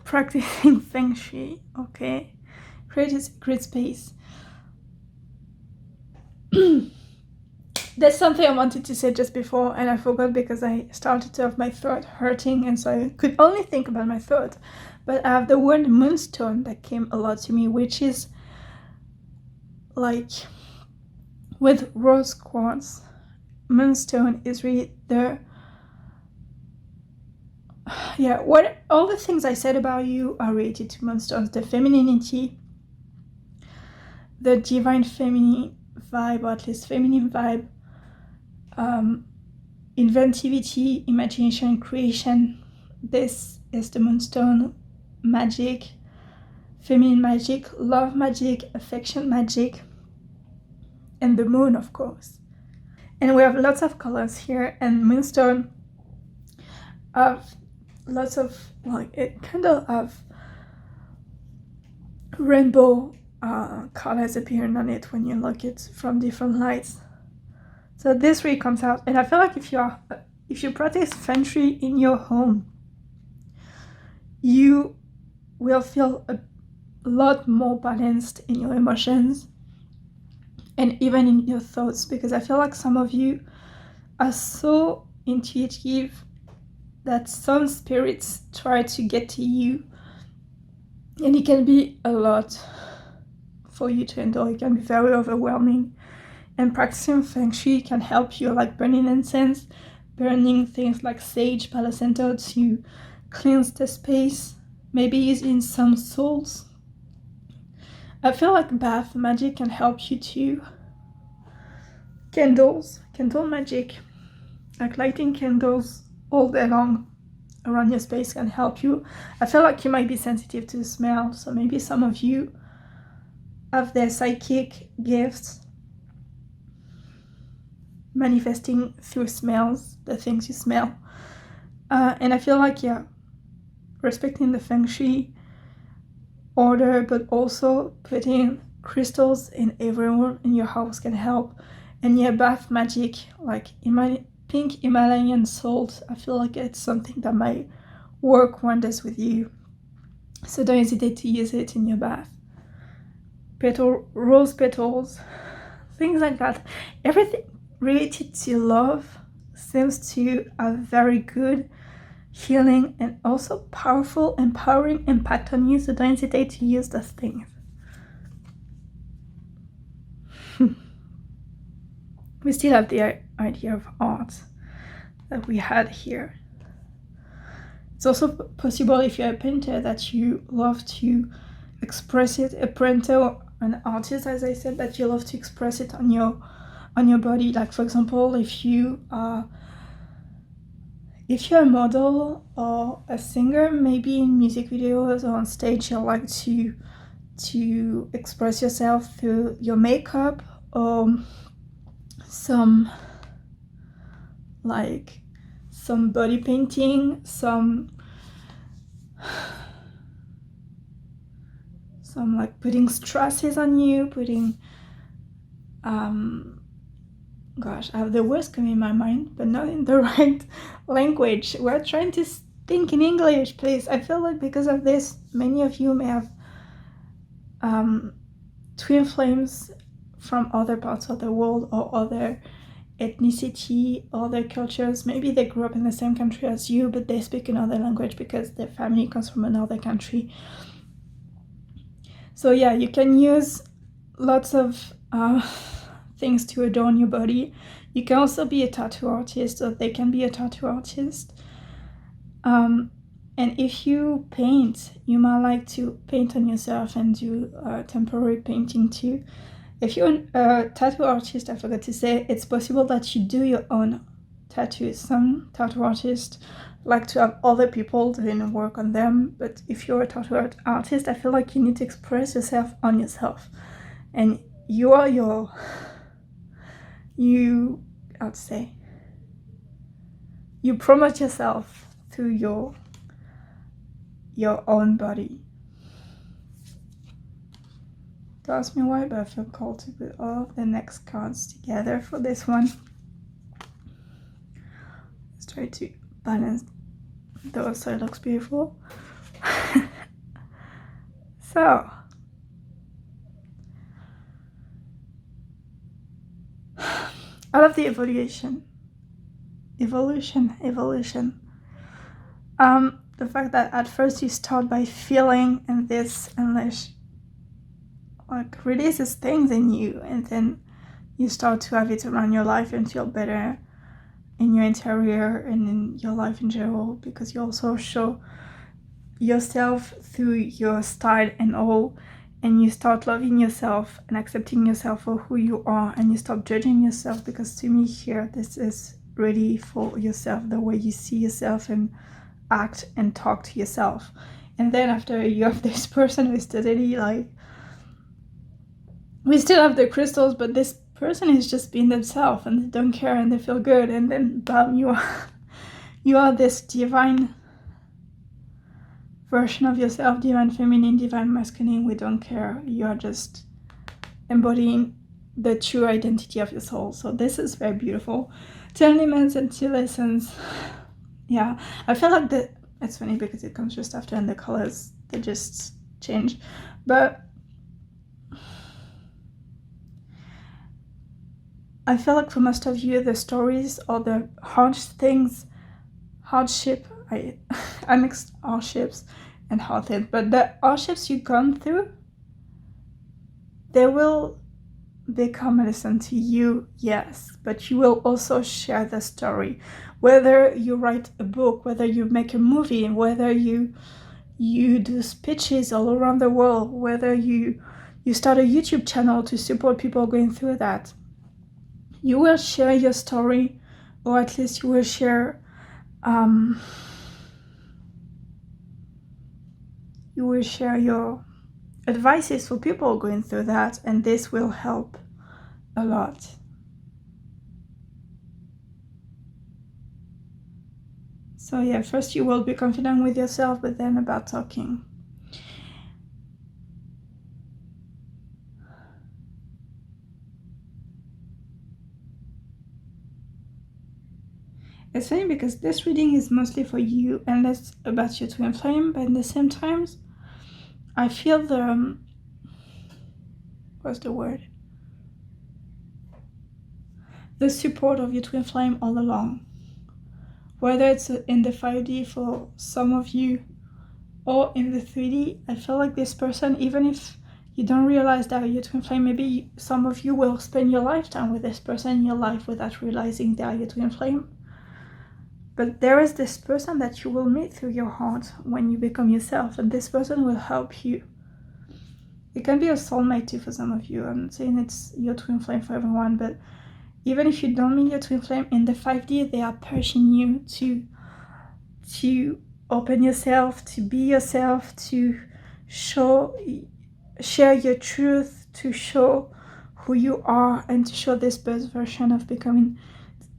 Practicing feng shui, okay? Create a secret space. there's something I wanted to say just before and I forgot because I started to have my throat hurting and so I could only think about my throat. But I have the word moonstone that came a lot to me, which is like with rose quartz. Moonstone is really what all the things I said about you are related to moonstones. The femininity, the divine feminine vibe, or at least feminine vibe, inventivity, imagination, creation. This is the moonstone. Magic, feminine magic, love magic, affection magic, and the moon, of course. And we have lots of colors here, and moonstone have lots of, like, it kind of have rainbow colors appearing on it when you look at it from different lights. So this really comes out, and I feel like if you practice feng shui in your home, you will feel a lot more balanced in your emotions and even in your thoughts, because I feel like some of you are so intuitive that some spirits try to get to you, and it can be a lot for you to handle. It can be very overwhelming, and practicing feng shui can help you, like burning incense, burning things like sage, palo santo to cleanse the space, maybe using some salts. I feel like bath magic can help you too. Candle magic, like lighting candles all day long around your space can help you. I feel like you might be sensitive to smell, so maybe some of you have their psychic gifts manifesting through smells, the things you smell. And I feel like, respecting the feng shui order, but also putting crystals in every room in your house can help. And bath magic, like pink Himalayan salt, I feel like it's something that might work wonders with you. So don't hesitate to use it in your bath. Rose petals, things like that. Everything related to love seems to have very good healing and also powerful, empowering impact on you. So don't hesitate to use those things. We still have the idea of art that we had here. It's also possible, if you're a painter, that you love to express it, a painter, an artist, as I said, that you love to express it on your body. Like, for example, if you're a model or a singer, maybe in music videos or on stage, you like to express yourself through your makeup, or some body painting, some like putting stresses on you, putting gosh, I have the words coming in my mind, but not in the right language. We're trying to think in English, please. I feel like because of this, many of you may have twin flames from other parts of the world, or other ethnicity, other cultures. Maybe they grew up in the same country as you, but they speak another language because their family comes from another country. So you can use lots of things to adorn your body. You can also be a tattoo artist, or they can be a tattoo artist. And if you paint, you might like to paint on yourself and do temporary painting too. If you're a tattoo artist, I forgot to say, it's possible that you do your own tattoos. Some tattoo artists like to have other people doing work on them, but if you're a tattoo artist, I feel like you need to express yourself on yourself. And you promote yourself through your own body. Don't ask me why, but I feel called to put all of the next cards together for this one. Let's try to balance those so it looks beautiful. So I love the evolution. The fact that at first you start by feeling, and this unleash, like, releases things in you, and then you start to have it around your life and feel better in your interior and in your life in general, because you also show yourself through your style and all, and you start loving yourself and accepting yourself for who you are, and you stop judging yourself, because to me here, this is really for yourself, the way you see yourself and act and talk to yourself. And then after you have this person who is totally like, we still have the crystals, but this person is just being themselves and they don't care and they feel good, and then bam, you are this divine version of yourself, divine feminine, divine masculine. We don't care. You are just embodying the true identity of your soul. So this is very beautiful. 10 elements and 2 lessons. Yeah, I feel like it's funny because it comes just after and the colors, they just change. But I feel like for most of you, the stories or the hardship, I mixed hardships and hard things, but the hardships you've gone through, they will become a lesson to you, yes, but you will also share the story. Whether you write a book, whether you make a movie, whether you do speeches all around the world, whether you start a YouTube channel to support people going through that, you will share your story, or at least you will share your advices for people going through that, and this will help a lot. So yeah, first you will be confident with yourself, but then about talking. It's funny because this reading is mostly for you and less about your twin flame, but at the same time, I feel the, what's the word? The support of your twin flame all along. Whether it's in the 5D for some of you or in the 3D, I feel like this person, even if you don't realize that your twin flame, maybe some of you will spend your lifetime with this person in your life without realizing they are your twin flame. But there is this person that you will meet through your heart when you become yourself, and this person will help you. It can be a soulmate too for some of you. I'm not saying it's your twin flame for everyone, but even if you don't meet your twin flame in the 5D, they are pushing you to open yourself, to be yourself, to share your truth, to show who you are, and to show this best version of becoming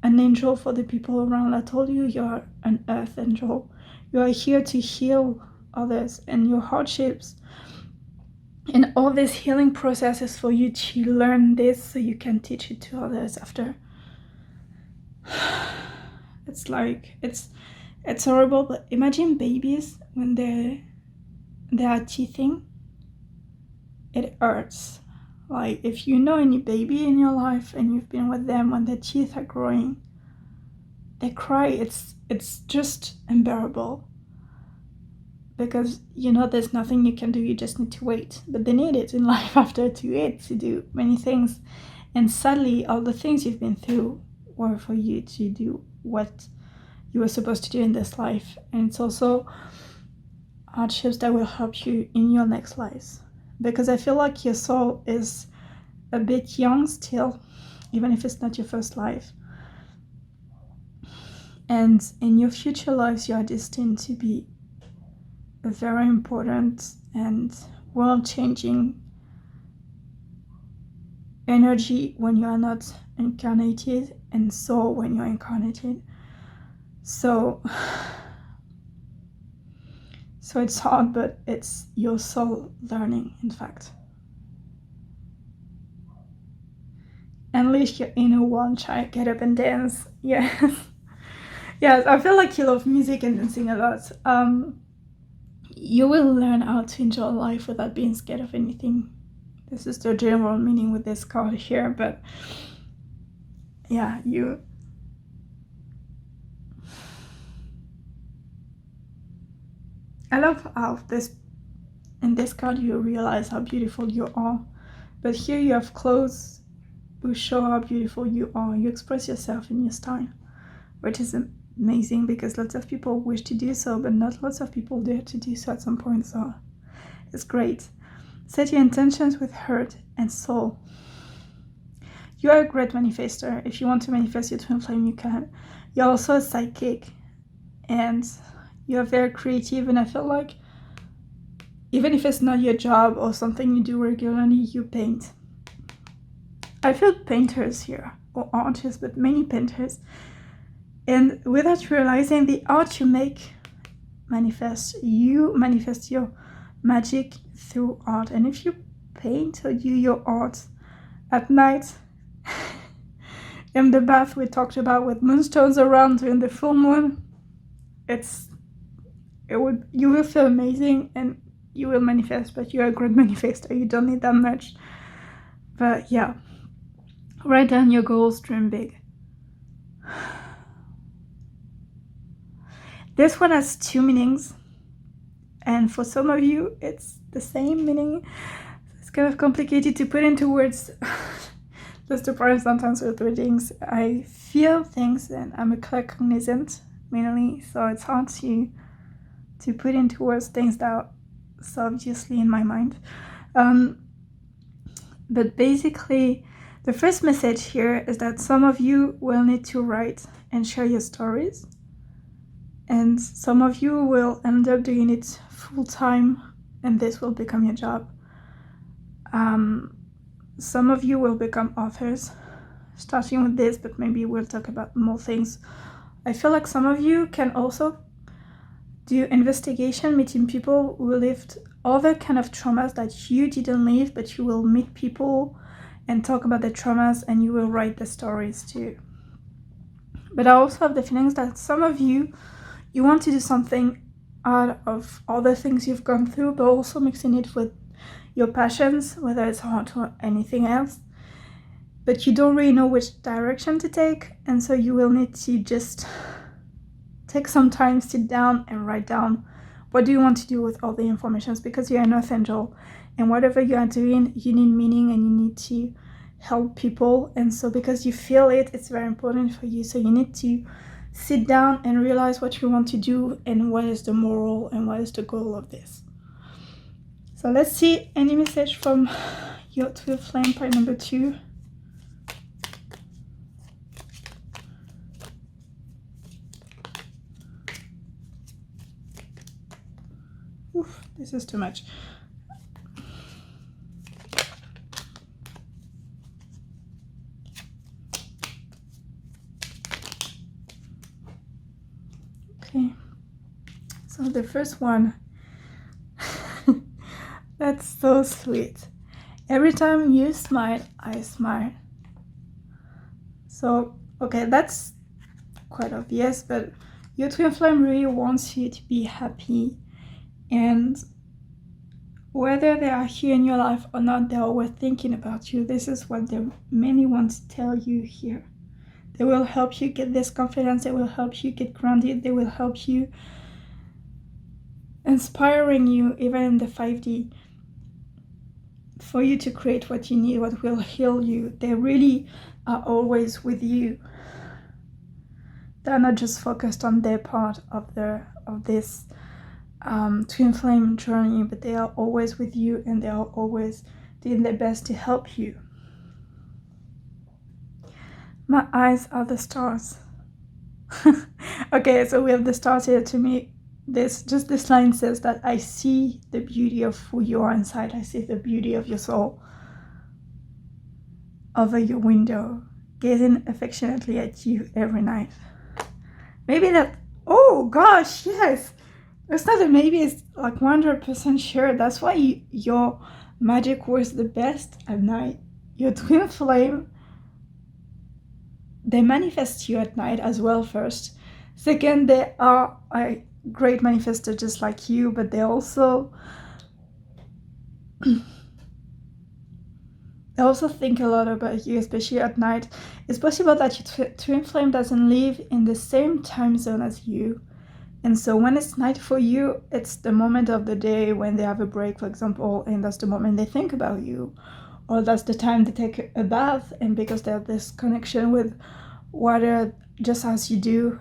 an angel for the people around. I told you, you're an earth angel. You are here to heal others, and your hardships and all this healing process is for you to learn this so you can teach it to others after. It's like, it's horrible, but imagine babies when they are teething. It hurts. Like, if you know any baby in your life and you've been with them when their teeth are growing, they cry. It's just unbearable. Because you know there's nothing you can do, you just need to wait. But they need it in life after to eat, to do many things. And sadly, all the things you've been through were for you to do what you were supposed to do in this life. And it's also hardships that will help you in your next lives. Because I feel like your soul is a bit young still, even if it's not your first life. And in your future lives, you are destined to be a very important and world-changing energy when you are not incarnated, and soul when you're incarnated. So it's hard, but it's your soul learning, in fact. Unleash your inner one child, get up and dance. Yes. Yes, I feel like you love music and dancing a lot. You will learn how to enjoy life without being scared of anything. This is the general meaning with this card here, but yeah, I love how in this card you realize how beautiful you are, but here you have clothes who show how beautiful you are. You express yourself in your style, which is amazing because lots of people wish to do so, but not lots of people dare to do so at some point, so it's great. Set your intentions with heart and soul. You are a great manifester. If you want to manifest your twin flame, you can. You're also a psychic, and you're very creative, and I feel like even if it's not your job or something you do regularly, you paint. I feel painters here, or artists, but many painters. And without realizing, the art you make manifests. You manifest your magic through art. And if you paint or do your art at night, in the bath we talked about with moonstones around during the full moon, you will feel amazing and you will manifest, but you're a great manifester. You don't need that much. But yeah, write down your goals, dream big. This one has two meanings, and for some of you it's the same meaning. It's kind of complicated to put into words. That's the problem sometimes with readings. I feel things and I'm a claircognizant mainly, so it's hard to put into words things that are so obviously in my mind. But basically, the first message here is that some of you will need to write and share your stories, and some of you will end up doing it full time, and this will become your job. Some of you will become authors, starting with this, but maybe we'll talk about more things. I feel like some of you can also do investigation, meeting people who lived other kind of traumas that you didn't live, but you will meet people and talk about the traumas, and you will write the stories too. But I also have the feelings that some of you want to do something out of all the things you've gone through, but also mixing it with your passions, whether it's art or anything else, but you don't really know which direction to take, and so you will need to just take some time, sit down and write down what do you want to do with all the information, because you're an earth angel, and whatever you are doing, you need meaning and you need to help people, and so because you feel it, it's very important for you, so you need to sit down and realize what you want to do and what is the moral and what is the goal of this. So let's see any message from your twin flame, part number 2. Oof, this is too much. Okay, so the first one, that's so sweet. Every time you smile, I smile. So, okay, that's quite obvious, but your twin flame really wants you to be happy, and whether they are here in your life or not, they're always thinking about you. This is what they mainly want to tell you here. They will help you get this confidence, they will help you get grounded, they will help you, inspiring you even in the 5D, for you to create what you need, what will heal you. They really are always with you. They're not just focused on their part of this twin flame journey, but they are always with you, and they are always doing their best to help you. My eyes are the stars. Okay, so we have the stars here. To me, this line says that I see the beauty of who you are inside. I see the beauty of your soul over your window, gazing affectionately at you every night. Maybe that, oh gosh, yes. It's not a maybe, it's like 100% sure. That's why your magic works the best at night. Your twin flame, they manifest you at night as well first. Second, they are a great manifester just like you, but they also I also think a lot about you, especially at night. It's possible that your twin flame doesn't live in the same time zone as you. And so when it's night for you, it's the moment of the day when they have a break, for example, and that's the moment they think about you. Or that's the time they take a bath, and because they have this connection with water, just as you do,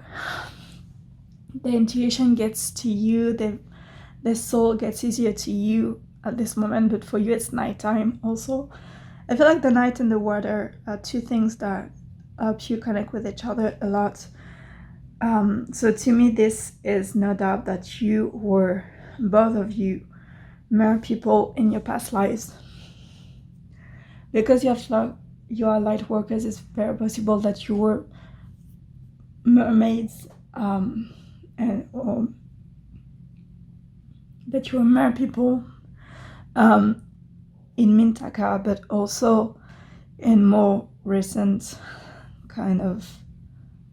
the intuition gets to you, the soul gets easier to you at this moment, but for you it's nighttime also. I feel like the night and the water are two things that help you connect with each other a lot. So to me, this is no doubt that you were, both of you, mer people in your past lives. Because you are light workers, it's very possible that you were mermaids, or that you were mer people in Mintaka, but also in more recent kind of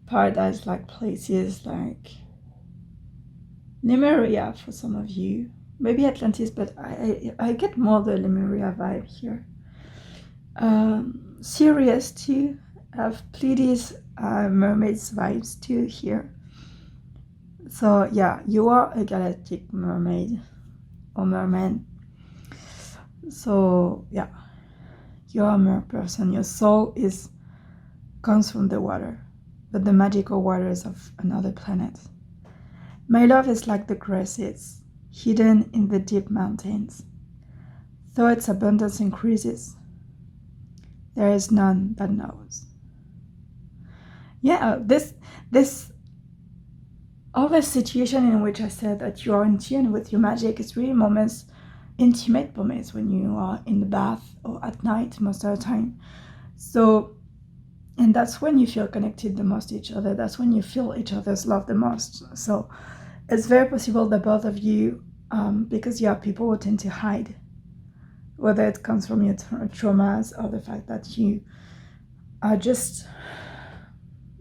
paradise-like places like Lemuria for some of you, maybe Atlantis, but I get more the Lemuria vibe here. Sirius too, have Pleiades, mermaids vibes too here. So yeah, you are a galactic mermaid or merman. So yeah, you are a mer person. Your soul comes from the water, but the magical waters of another planet. My love is like the grasses, hidden in the deep mountains. Though its abundance increases, there is none that knows. Yeah, this other situation in which I said that you are in tune with your magic is really moments, intimate moments when you are in the bath or at night most of the time. So, and that's when you feel connected the most to each other. That's when you feel each other's love the most. So it's very possible that both of you, because you are people who tend to hide, whether it comes from your traumas or the fact that you are just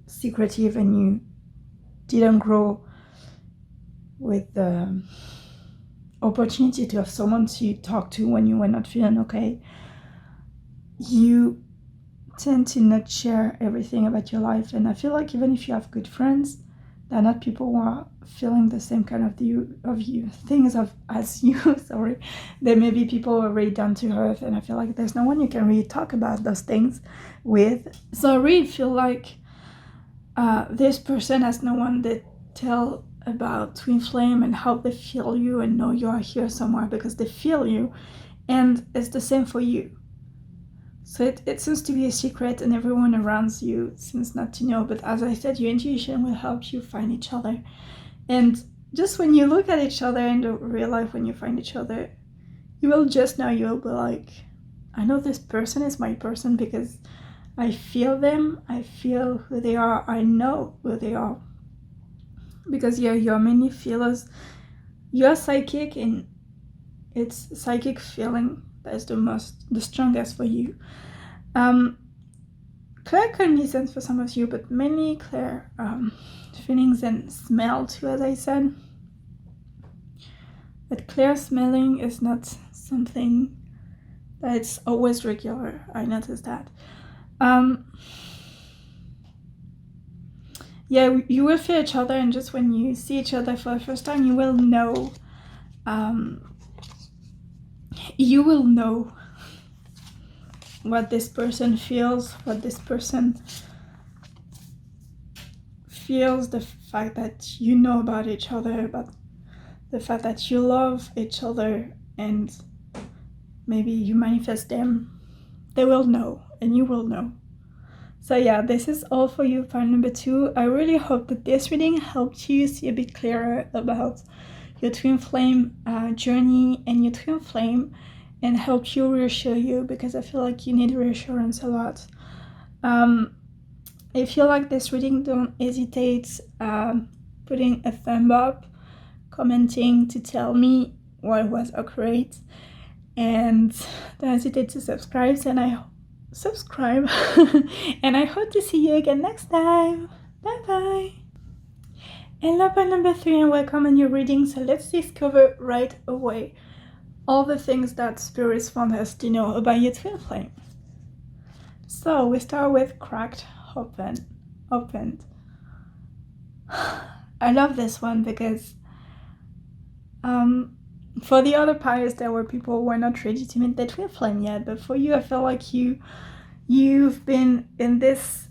secretive and you didn't grow with the opportunity to have someone to talk to when you were not feeling okay. You tend to not share everything about your life, and I feel like even if you have good friends, they're not people who are feeling the same kind of things as you. Sorry, there may be people who are really down to earth, and I feel like there's no one you can really talk about those things with. So I really feel like this person has no one that tell about twin flame and how they feel you and know you are here somewhere, because they feel you, and it's the same for you. So it seems to be a secret, and everyone around you seems not to know. But as I said, your intuition will help you find each other. And just when you look at each other in the real life, when you find each other, you will just know, you'll be like, I know this person is my person because I feel them, I feel who they are, I know who they are. Because you're many feelers. You're psychic, and it's psychic feeling that is the strongest for you. Claircognizance for some of you, but mainly clear feelings and smell too, as I said. But clear smelling is not something that's always regular. I noticed that. Yeah, you will feel each other, and just when you see each other for the first time, you will know. You will know what this person feels, what this person feels, the fact that you know about each other, about the fact that you love each other, and maybe you manifest them. They will know, and you will know. So yeah, this is all for you, part number 2. I really hope that this reading helped you see a bit clearer about your twin flame journey and your twin flame, and help you reassure you, because I feel like you need reassurance a lot. If you like this reading, don't hesitate putting a thumb up, commenting to tell me what was accurate, and don't hesitate to subscribe. And I hope to see you again next time. Bye bye. Hello, part number 3, and welcome on your reading. So let's discover right away all the things that spirits want us to know about your twin flame. So we start with cracked opened. I love this one because for the other piles there were people who were not ready to meet their twin flame yet, but for you I feel like you've been in this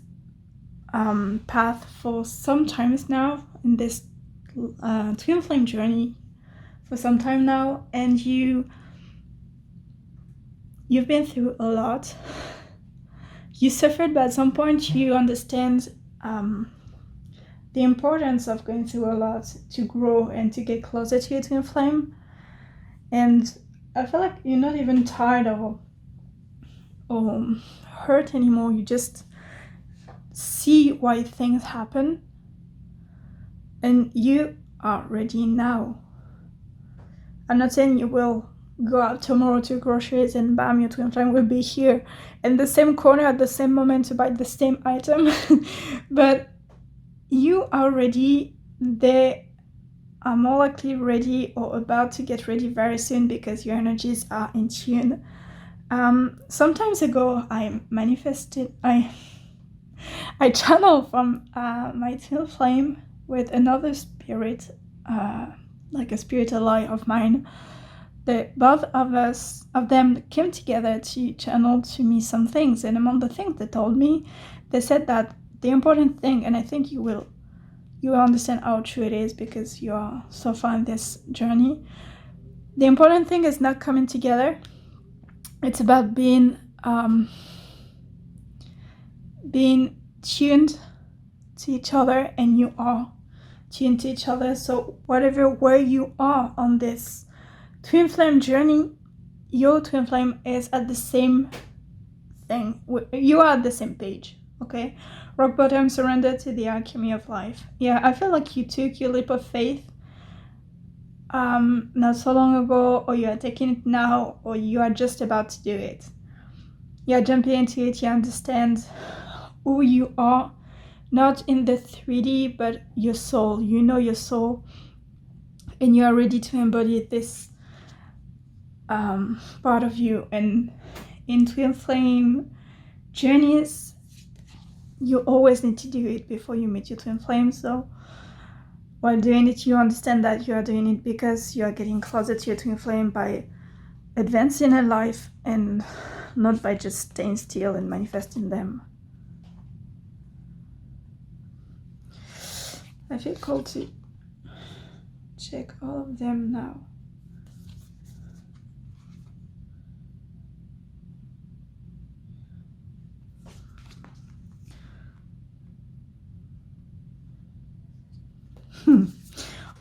path for some times now, in this twin flame journey for some time now, and you've been through a lot. You suffered, but at some point you understand the importance of going through a lot to grow and to get closer to your twin flame. And I feel like you're not even tired or hurt anymore. You just see why things happen, and you are ready now. I'm not saying you will go out tomorrow to groceries and bam, your twin flame will be here in the same corner at the same moment to buy the same item, but you are ready. They are more likely ready or about to get ready very soon because your energies are in tune. Some times ago I channeled from my twin flame with another spirit, like a spirit ally of mine. Both of them came together to channel to me some things, and among the things they told me, they said that the important thing, and I think you will understand how true it is because you are so far in this journey. The important thing is not coming together. It's about being tuned to each other, and you are tuned to each other. So where you are on this twin flame journey, your twin flame is at the same thing. You are at the same page, okay? Rock bottom, surrender to the alchemy of life. Yeah, I feel like you took your leap of faith not so long ago, or you are taking it now, or you are just about to do it. You are jumping into it. You understand who you are, not in the 3D, but your soul. You know your soul, and you are ready to embody this part of you. And in twin flame journeys, you always need to do it before you meet your twin flame. So while doing it, you understand that you are doing it because you are getting closer to your twin flame by advancing in life and not by just staying still and manifesting them. I feel called to check all of them now.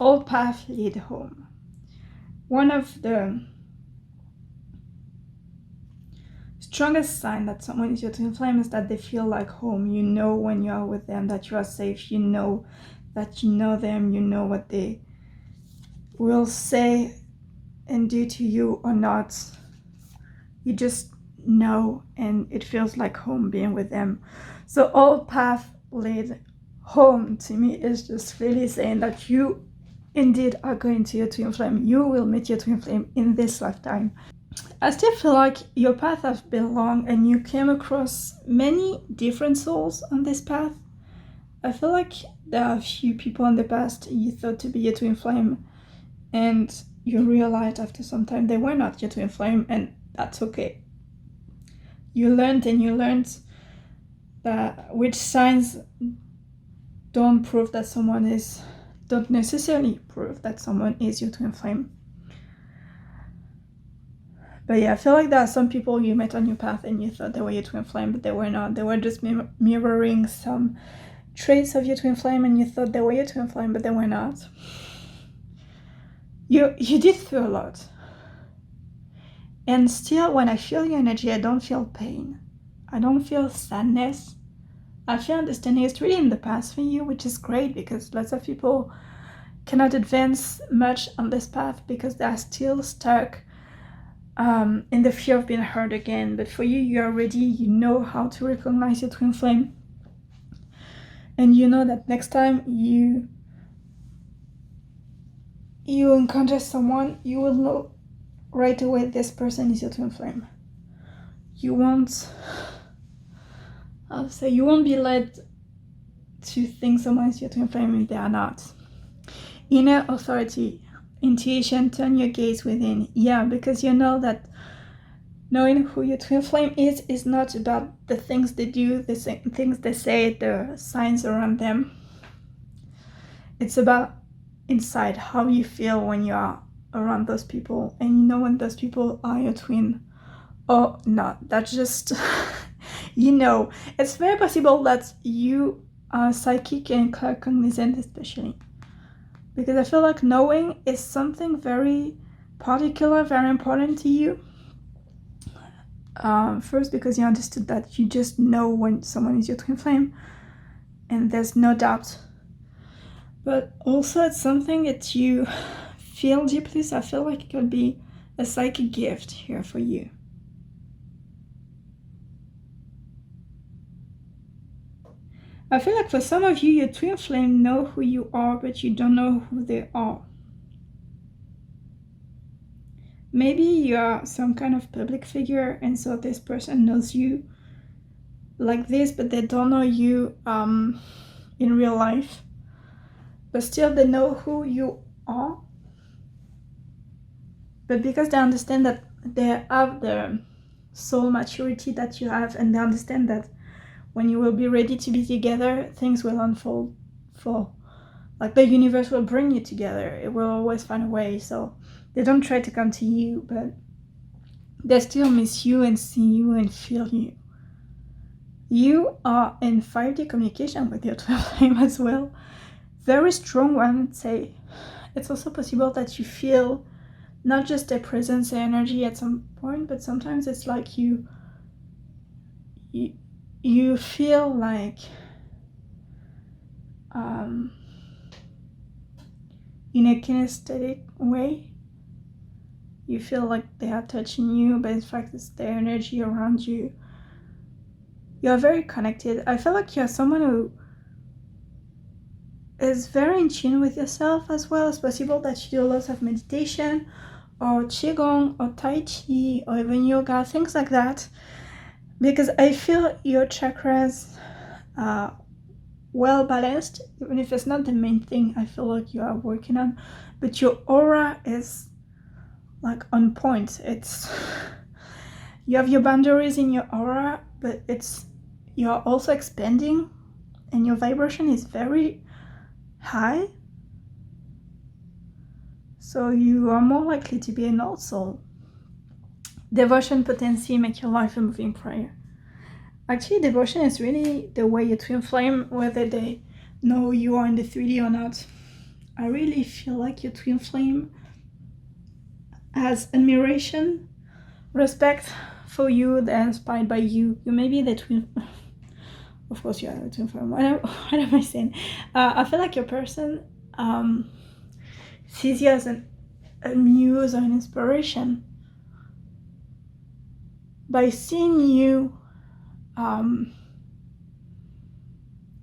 All paths lead home. One of the strongest signs that someone is your twin flame is that they feel like home. You know when you are with them that you are safe. You know that you know them. You know what they will say and do to you or not. You just know, and it feels like home being with them. So all paths lead home to me is just really saying that you indeed are going to your twin flame. You will meet your twin flame in this lifetime. I still feel like your path has been long and you came across many different souls on this path. I feel like there are a few people in the past you thought to be your twin flame, and you realized after some time they were not your twin flame, and that's okay. You learned that which signs don't necessarily prove that someone is your twin flame. But yeah, I feel like there are some people you met on your path and you thought they were your twin flame, but they were not. They were just mirroring some traits of your twin flame, and you thought they were your twin flame, but they were not. You did through a lot. And still, when I feel your energy, I don't feel pain. I don't feel sadness. I feel understanding. It's really in the past for you, which is great because lots of people cannot advance much on this path because they are still stuck in the fear of being hurt again. But for you, you are ready. You know how to recognize your twin flame. And you know that next time you encounter someone, you will know right away this person is your twin flame. You won't So you won't be led to think someone's your twin flame if they are not. Inner authority, intuition, turn your gaze within. Yeah, because you know that knowing who your twin flame is not about the things they do, the things they say, the signs around them. It's about inside, how you feel when you are around those people, and you know when those people are your twin or not. That's just, you know, it's very possible that you are psychic and cognizant, especially. Because I feel like knowing is something very particular, very important to you. First, because you understood that you just know when someone is your twin flame, and there's no doubt. But also it's something that you feel deeply, so I feel like it could be a psychic gift here for you. I feel like for some of you, your twin flame know who you are, but you don't know who they are. Maybe you are some kind of public figure, and so this person knows you like this, but they don't know you in real life. But still they know who you are. But because they understand that they have the soul maturity that you have, and they understand that when you will be ready to be together, things will unfold like the universe will bring you together. It will always find a way. So they don't try to come to you, but they still miss you and see you and feel you. You are in 5D communication with your twin flame as well. Very strong one, I'd say. It's also possible that you feel not just their presence and energy at some point, but sometimes it's like you feel like in a kinesthetic way, you feel like they are touching you, but in fact it's their energy around you. You are very connected. I feel like you're someone who is very in tune with yourself as well. It's possible that you do lots of meditation or qigong or tai chi or even yoga, things like that, because I feel your chakras are well balanced, even if it's not the main thing I feel like you are working on, but your aura is like on point. It's you have your boundaries in your aura, but you're also expanding, and your vibration is very high, so you are more likely to be an old soul. Devotion, potency, make your life a moving prayer. Actually, devotion is really the way your twin flame, whether they know you are in the 3D or not. I really feel like your twin flame has admiration, respect for you, they're inspired by you. You may be the twin, of course you are a twin flame. What am I saying? I feel like your person sees you as a muse or an inspiration. By seeing you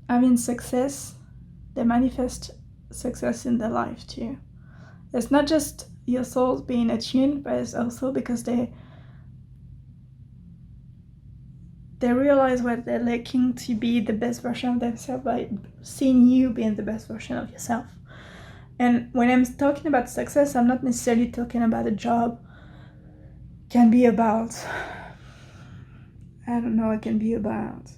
having success, they manifest success in their life too. It's not just your souls being attuned, but it's also because they realize what they're lacking to be the best version of themselves by seeing you being the best version of yourself. And when I'm talking about success, I'm not necessarily talking about a job. It can be about, I don't know, it can be about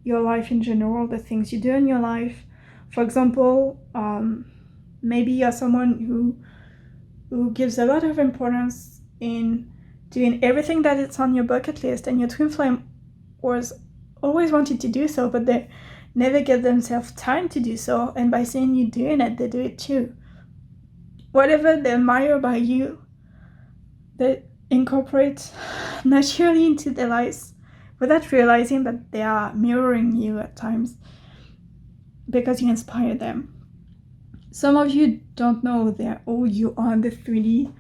your life in general, the things you do in your life. For example, maybe you're someone who gives a lot of importance in doing everything that is on your bucket list, and your twin flame was always wanted to do so, but they never give themselves time to do so, and by seeing you doing it, they do it too. Whatever they admire by you, they incorporate naturally into their lives without realizing that they are mirroring you at times because you inspire them. Some of you don't know they're all you are in the 3D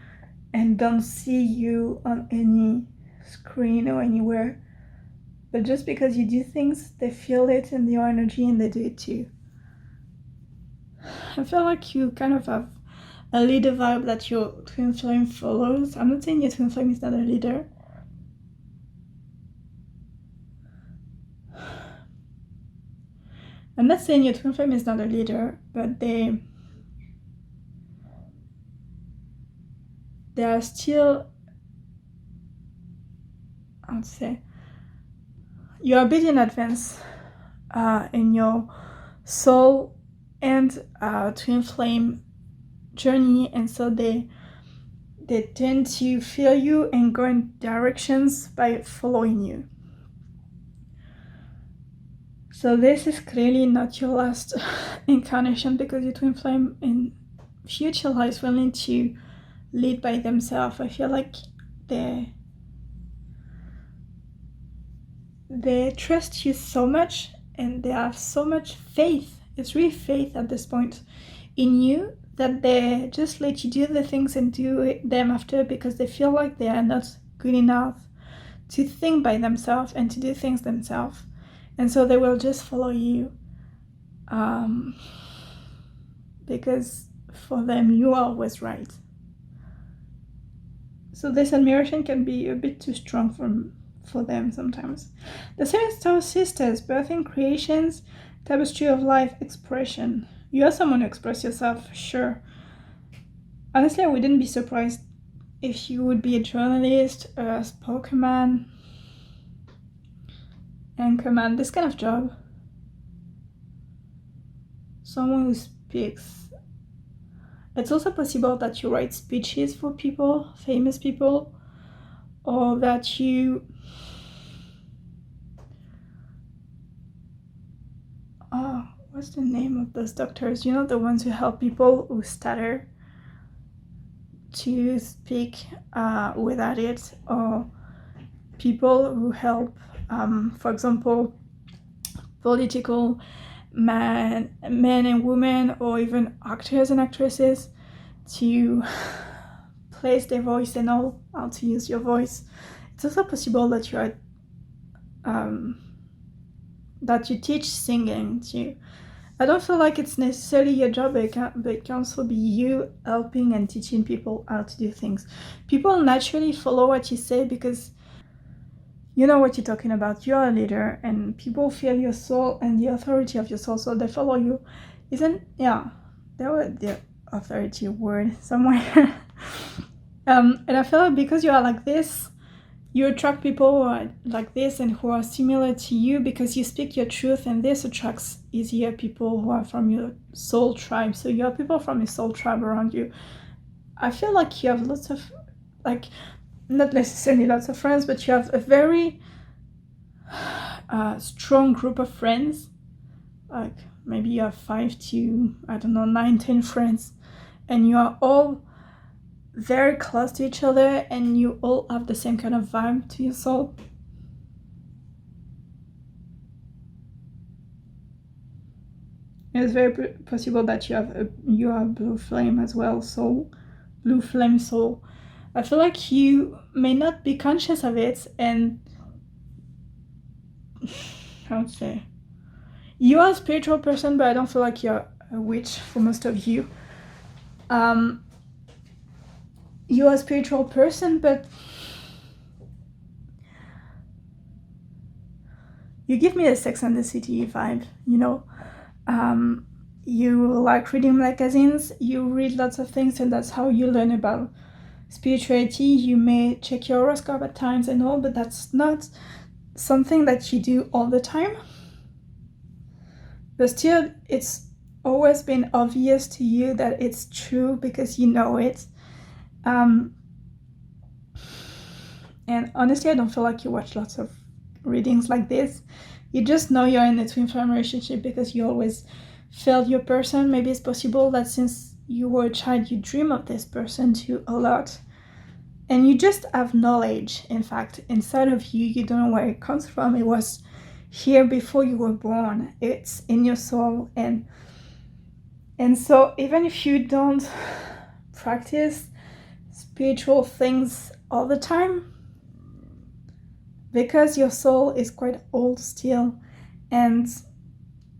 and don't see you on any screen or anywhere, but just because you do things, they feel it in your energy and they do it too. I feel like you kind of have a leader vibe that your twin flame follows. I'm not saying your twin flame is not a leader, I'm not saying your twin flame is not a leader, but they are still, I would say, you're a bit in advance in your soul and twin flame journey, and so they tend to feel you and go in directions by following you. So this is clearly not your last incarnation, because your twin flame in future lives will need to lead by themselves. I feel like they trust you so much, and they have so much faith. It's really faith at this point in you, that they just let you do the things and do them after, because they feel like they are not good enough to think by themselves and to do things themselves. And so they will just follow you, because for them you are always right. So this admiration can be a bit too strong for them sometimes. The 7 Star Sisters, birthing creations, tapestry of life, expression. You are someone who express yourself, sure. Honestly, I wouldn't be surprised if you would be a journalist, a spokesman, anchorman, this kind of job. Someone who speaks. It's also possible that you write speeches for people, famous people, or that you what's the name of those doctors? You know, the ones who help people who stutter to speak without it, or people who help, for example, political men and women, or even actors and actresses, to place their voice and all, how to use your voice. It's also possible that you are that you teach singing too. I don't feel like it's necessarily your job, but it can also be you helping and teaching people how to do things. People naturally follow what you say because you know what you're talking about. You're a leader, and people feel your soul and the authority of your soul, so they follow you. There was the authority word somewhere. And I feel like because you are like this, you attract people who are like this and who are similar to you, because you speak your truth, and this attracts easier people who are from your soul tribe. So you have people from your soul tribe around you. I feel like you have lots of, like, not necessarily lots of friends, but you have a very strong group of friends. Like maybe you have 5 to, 9, 10 friends, and you are all very close to each other, and you all have the same kind of vibe to your soul. It's very possible that you have blue flame as well, soul, blue flame soul. I feel like you may not be conscious of it, and I would say you are a spiritual person, but I don't feel like you're a witch for most of you. You are a spiritual person, but you give me a Sex and the City vibe, you know. You like reading magazines, you read lots of things, and that's how you learn about spirituality. You may check your horoscope at times and all, but that's not something that you do all the time. But still, it's always been obvious to you that it's true because you know it. And honestly, I don't feel like you watch lots of readings like this. You just know you're in a twin flame relationship because you always felt your person. Maybe it's possible that since you were a child, you dream of this person too a lot. And you just have knowledge, in fact, inside of you. You don't know where it comes from. It was here before you were born. It's in your soul. And so even if you don't practice spiritual things all the time, because your soul is quite old still, and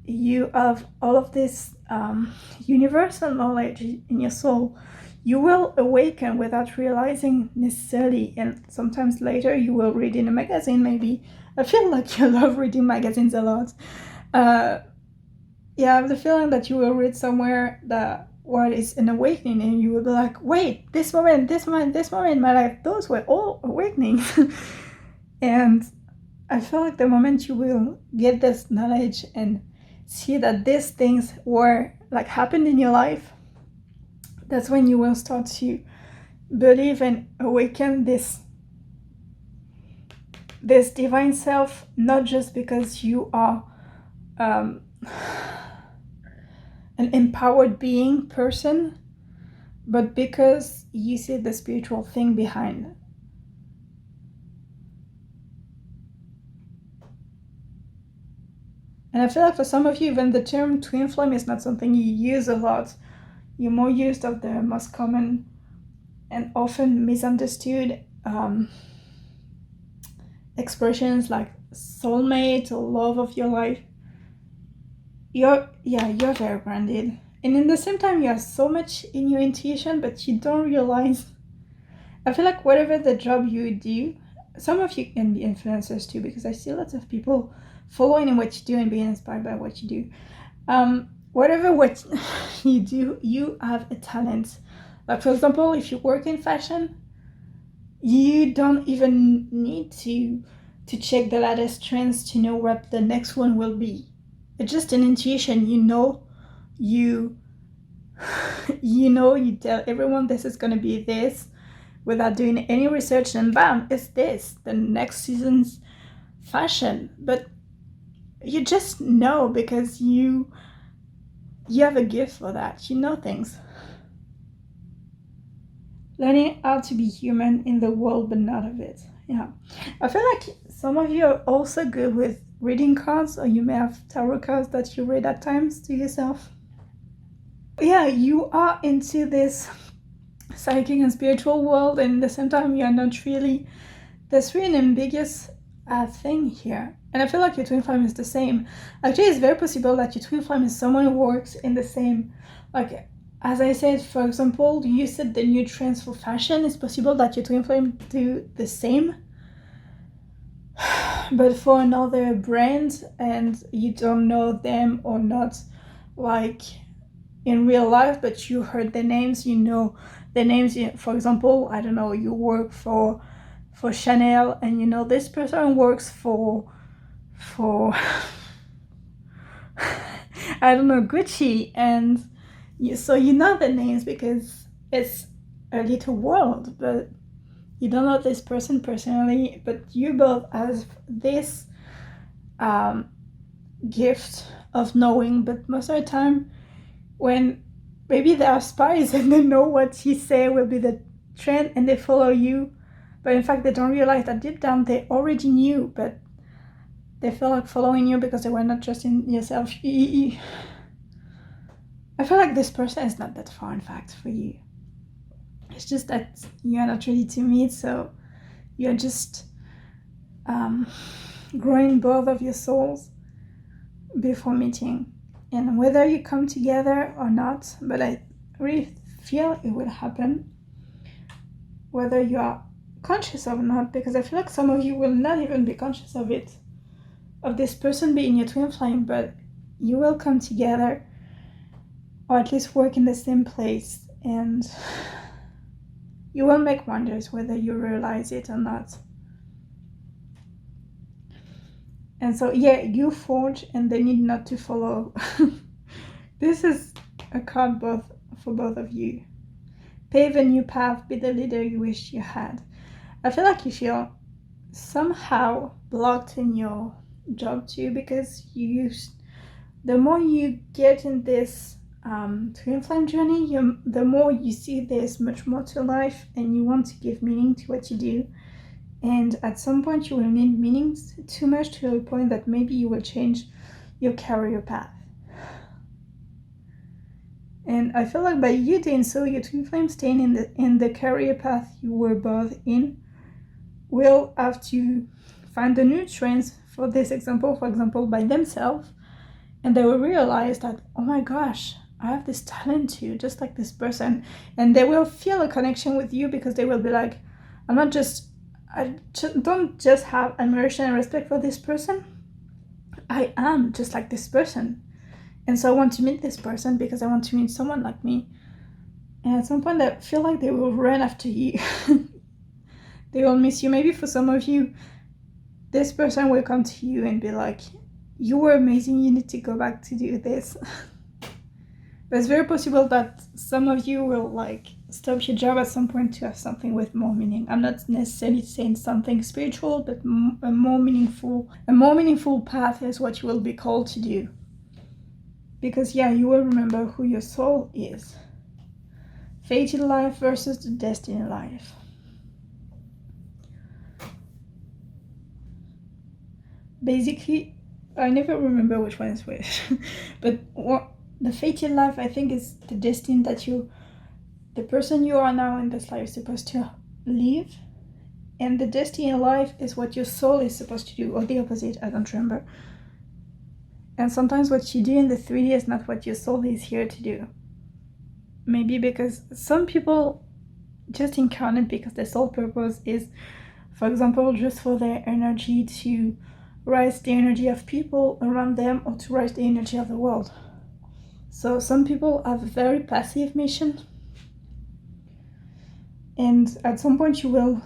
you have all of this universal knowledge in your soul, you will awaken without realizing necessarily. And sometimes later you will read in a magazine, maybe. I feel like you love reading magazines a lot. yeah, I have the feeling that you will read somewhere that what is an awakening, and you will be like, wait, this moment, this moment, this moment in my life, those were all awakenings. And I feel like the moment you will get this knowledge and see that these things were like happened in your life, that's when you will start to believe and awaken this divine self, not just because you are an empowered being person, but because you see the spiritual thing behind. And I feel like for some of you, even the term twin flame is not something you use a lot. You're more used of the most common and often misunderstood expressions like soulmate or love of your life. You're very grounded. And in the same time, you are so much in your intuition, but you don't realize. I feel like whatever the job you do, some of you can be influencers too, because I see lots of people following what you do and being inspired by what you do. Whatever what you do, you have a talent. Like for example, if you work in fashion, you don't even need to check the latest trends to know what the next one will be. It's just an intuition. You tell everyone this is going to be this without doing any research, and bam, it's this, the next season's fashion. But you just know because you have a gift for that. You know things. Learning how to be human in the world, but not of it. Yeah. I feel like some of you are also good with reading cards, or you may have tarot cards that you read at times to yourself. Yeah, you are into this psychic and spiritual world, and at the same time you are not really. There's really an ambiguous thing here. And I feel like your twin flame is the same. Actually, it's very possible that your twin flame is someone who works in the same, like, as I said, for example, you said the new trends for fashion. It's possible that your twin flame do the same, but for another brand, and you don't know them or not, like, in real life, but you heard the names, you know the names. For example, I don't know, you work for Chanel, and you know this person works for I don't know, Gucci, and so you know the names because it's a little world, but you don't know this person personally, but you both have this gift of knowing. But most of the time, when maybe they are spies and they know what you say will be the trend and they follow you, but in fact they don't realize that deep down they already knew, but they feel like following you because they were not trusting yourself. I feel like this person is not that far, in fact, for you. It's just that you are not ready to meet, so you're just growing both of your souls before meeting. And whether you come together or not, but I really feel it will happen, whether you are conscious or not, because I feel like some of you will not even be conscious of it, of this person being your twin flame, but you will come together, or at least work in the same place, and you will make wonders whether you realize it or not. And so, yeah, you forge and they need not to follow. This is a card for both of you. Pave a new path, be the leader you wish you had. I feel like you feel somehow blocked in your job too, because the more you get in this twin flame journey, the more you see there's much more to life, and you want to give meaning to what you do. And at some point you will need meaning too much, to a point that maybe you will change your career path. And I feel like by you doing so, your twin flame staying in the career path you were both in will have to find the new trends, for this example, for example, by themselves, and they will realize that, oh my gosh, I have this talent too, just like this person. And they will feel a connection with you, because they will be like, I don't just have admiration and respect for this person, I am just like this person. And so I want to meet this person because I want to meet someone like me. And at some point I feel like they will run after you. They will miss you. Maybe for some of you, this person will come to you and be like, you were amazing, you need to go back to do this. But it's very possible that some of you will like stop your job at some point to have something with more meaning. I'm not necessarily saying something spiritual, but a more meaningful path is what you will be called to do. Because yeah, you will remember who your soul is. Fated life versus the destiny life. Basically, I never remember which one is which, but the fated life, I think, is the destiny that the person you are now in this life is supposed to live, and the destiny life is what your soul is supposed to do, or the opposite, I don't remember. And sometimes what you do in the 3D is not what your soul is here to do. Maybe because some people just incarnate because their soul purpose is, for example, just for their energy to raise the energy of people around them or to raise the energy of the world. So some people have a very passive mission, and at some point you will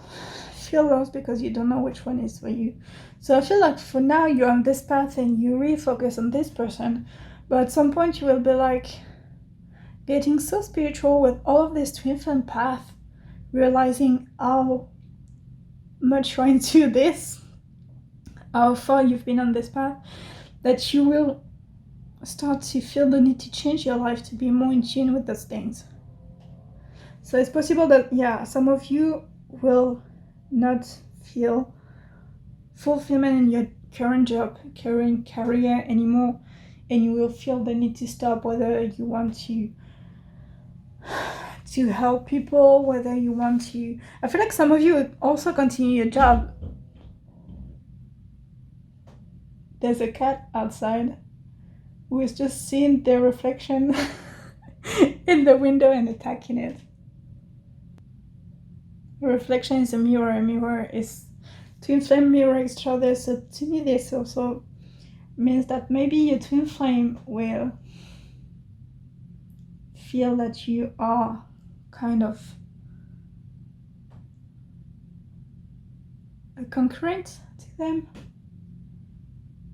feel lost because you don't know which one is for you. So I feel like for now you're on this path and you really focus on this person, but at some point you will be like getting so spiritual with all of this twin flame path, realizing how much you're into this, how far you've been on this path, that you will start to feel the need to change your life to be more in tune with those things. So it's possible that, yeah, some of you will not feel fulfillment in your current job, current career anymore, and you will feel the need to stop, whether you want to help people, whether you want to... I feel like some of you will also continue your job. There's a cat outside who is just seeing their reflection in the window and attacking it. A reflection is a mirror is twin flame mirror each other. So to me this also means that maybe your twin flame will feel that you are kind of a concurrent to them,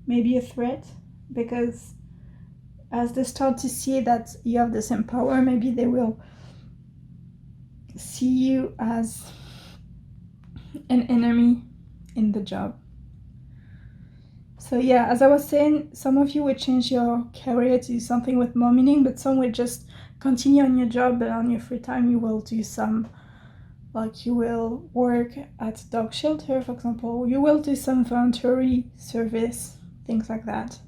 maybe a threat, because as they start to see that you have the same power, maybe they will see you as an enemy in the job. So yeah, as I was saying, some of you will change your career to something with more meaning, but some will just continue on your job, but on your free time you will do some, like you will work at dog shelter, for example. You will do some voluntary service, things like that.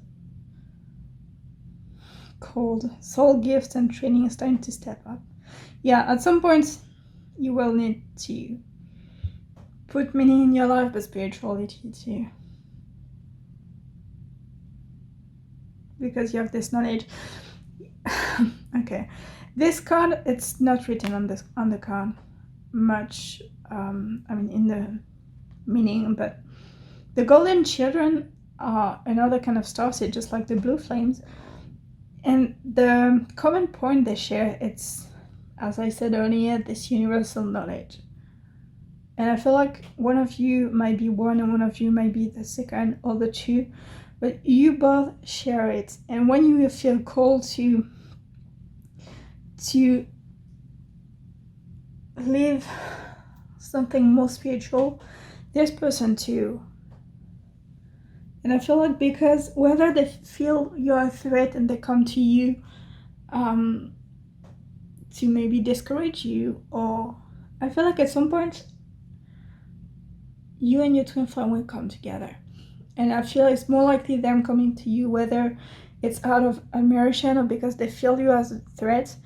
Called soul gifts and training is time to step up. Yeah, at some point you will need to put meaning in your life, but spirituality too, because you have this knowledge. Okay, this card, it's not written on the card much, I mean in the meaning, but the golden children are another kind of starseed, just like the blue flames. And the common point they share, it's, as I said earlier, this universal knowledge. And I feel like one of you might be one and one of you might be the second or the two, but you both share it. And when you feel called to live something more spiritual, this person too. And I feel like because whether they feel you're a threat and they come to you to maybe discourage you, or I feel like at some point you and your twin flame will come together. And I feel it's more likely them coming to you, whether it's out of admiration or because they feel you as a threat.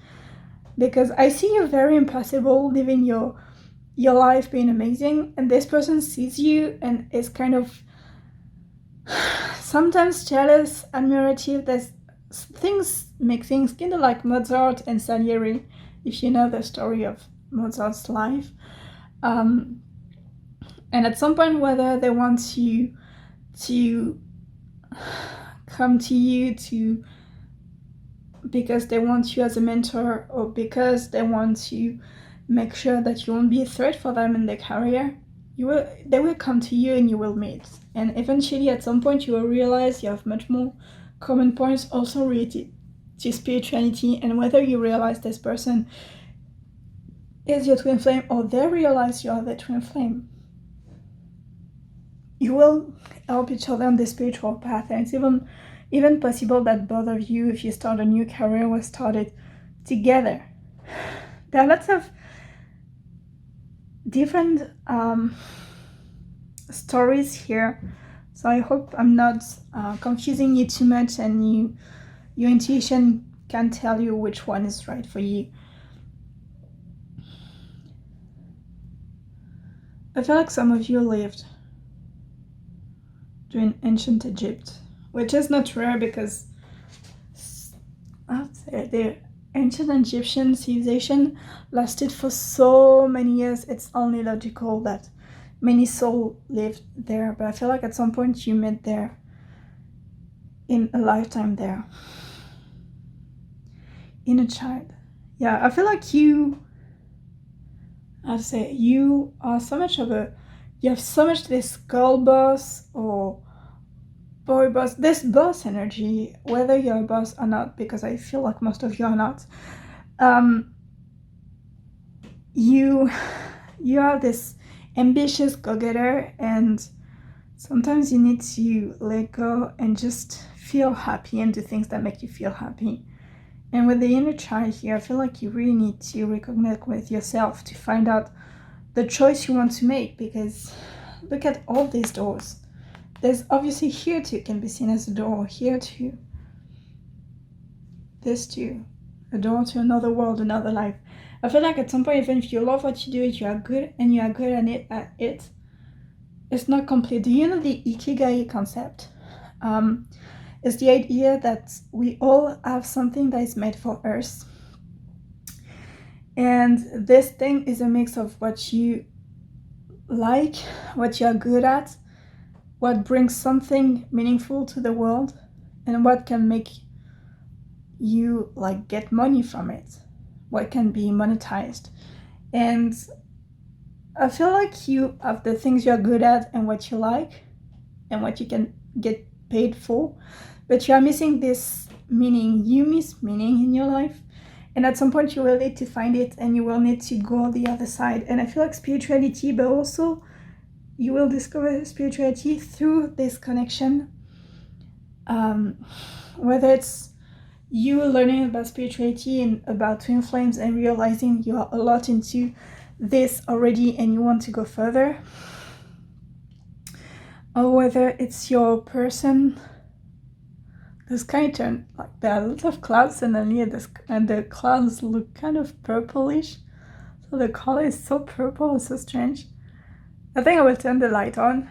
Because I see you very impassible, living your life, being amazing, and this person sees you and is kind of sometimes jealous, admirative. There's things make things kind of like Mozart and Salieri, if you know the story of Mozart's life. And at some point, whether they want you to come to you to because they want you as a mentor, or because they want to make sure that you won't be a threat for them in their career, they will come to you and you will meet. And eventually at some point you will realize you have much more common points also related to spirituality, and whether you realize this person is your twin flame or they realize you are their twin flame, you will help each other on the spiritual path. And it's even possible that both of you, if you start a new career, will start it together. There are lots of different stories here, so I hope I'm not confusing you too much, and your intuition can tell you which one is right for you. I feel like some of you lived during ancient Egypt, which is not rare because I'd say the ancient Egyptian civilization lasted for so many years. It's only logical that many souls lived there, but I feel like at some point you met there in a lifetime there. Inner child. Yeah, I feel like you are so much you have so much this girl boss or boy boss, this boss energy, whether you're a boss or not, because I feel like most of you are not. You are this ambitious go-getter, and sometimes you need to let go and just feel happy and do things that make you feel happy. And with the inner child here, I feel like you really need to reconnect with yourself to find out the choice you want to make, because look at all these doors. There's obviously here too can be seen as a door, here too, this too, a door to another world, another life. I feel like at some point, even if you love what you do, you are good at it, it's not complete. Do you know the Ikigai concept? It's the idea that we all have something that is made for us. And this thing is a mix of what you like, what you are good at, what brings something meaningful to the world, and what can make you like get money from it, what can be monetized. And I feel like you have the things you're good at and what you like and what you can get paid for, but you are missing this meaning. You miss meaning in your life, and at some point you will need to find it, and you will need to go the other side. And I feel like spirituality, but also you will discover spirituality through this connection, whether it's you learning about spirituality and about twin flames and realizing you are a lot into this already and you want to go further, or whether it's your person. The sky turned like there are a lot of clouds suddenly, and the clouds look kind of purplish, so the color is so purple, so strange. I think I will turn the light on.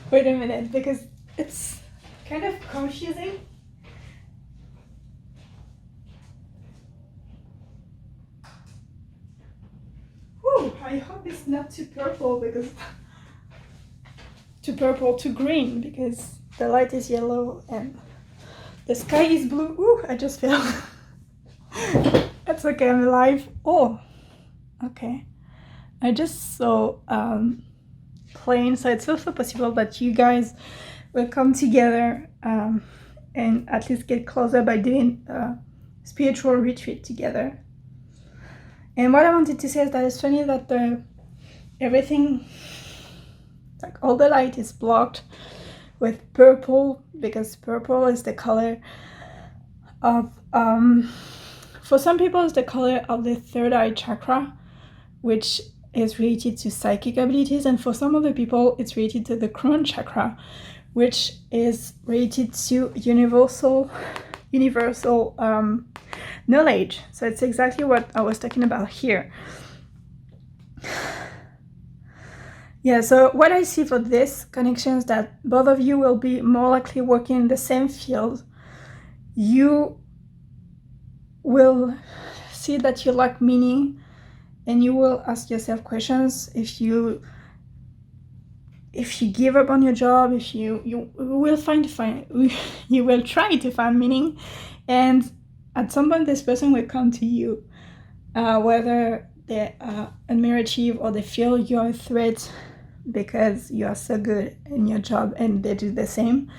Wait a minute, because it's kind of confusing. Whew, I hope it's not too purple, because too green, because the light is yellow and the sky is blue. Ooh, I just fell. That's okay, I'm alive. Oh, okay. I just saw plane, so it's also possible that you guys will come together and at least get closer by doing a spiritual retreat together. And what I wanted to say is that it's funny that everything, like all the light is blocked with purple, because purple is the color of, for some people it's the color of the third eye chakra, which is related to psychic abilities, and for some other people it's related to the crown chakra, which is related to universal knowledge. So it's exactly what I was talking about here. Yeah, so what I see for this connection is that both of you will be more likely working in the same field. You will see that you lack meaning, and you will ask yourself questions if you give up on your job, if you will you will try to find meaning, and at some point this person will come to you, whether they admirative or they feel you're a threat because you are so good in your job and they do the same.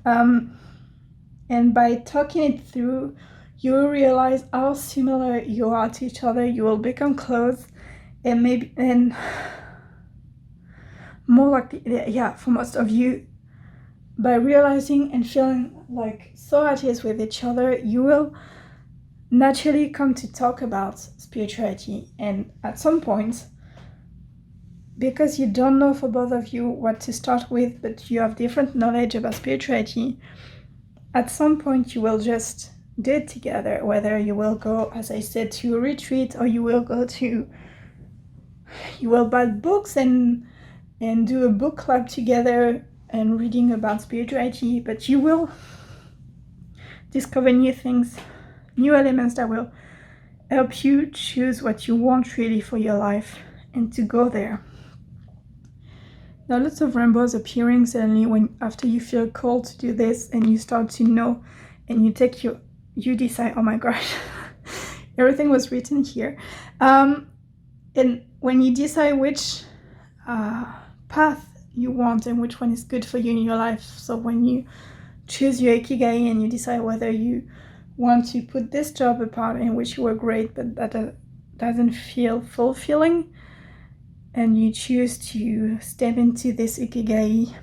And by talking it through, you will realize how similar you are to each other. You will become close, and maybe, and more likely, yeah, for most of you, by realizing and feeling like so at ease with each other, you will naturally come to talk about spirituality. And at some point, because you don't know for both of you what to start with, but you have different knowledge about spirituality, at some point you will just do it together, whether you will go, as I said, to a retreat, or you will buy books and do a book club together and reading about spirituality, but you will discover new things, new elements that will help you choose what you want really for your life and to go there. There are lots of rainbows appearing suddenly after you feel called to do this and you start to know, and you decide, oh my gosh, everything was written here. And when you decide which path you want and which one is good for you in your life, so when you choose your ikigai and you decide whether you want to put this job apart in which you were great but that doesn't feel fulfilling, and you choose to step into this ikigai,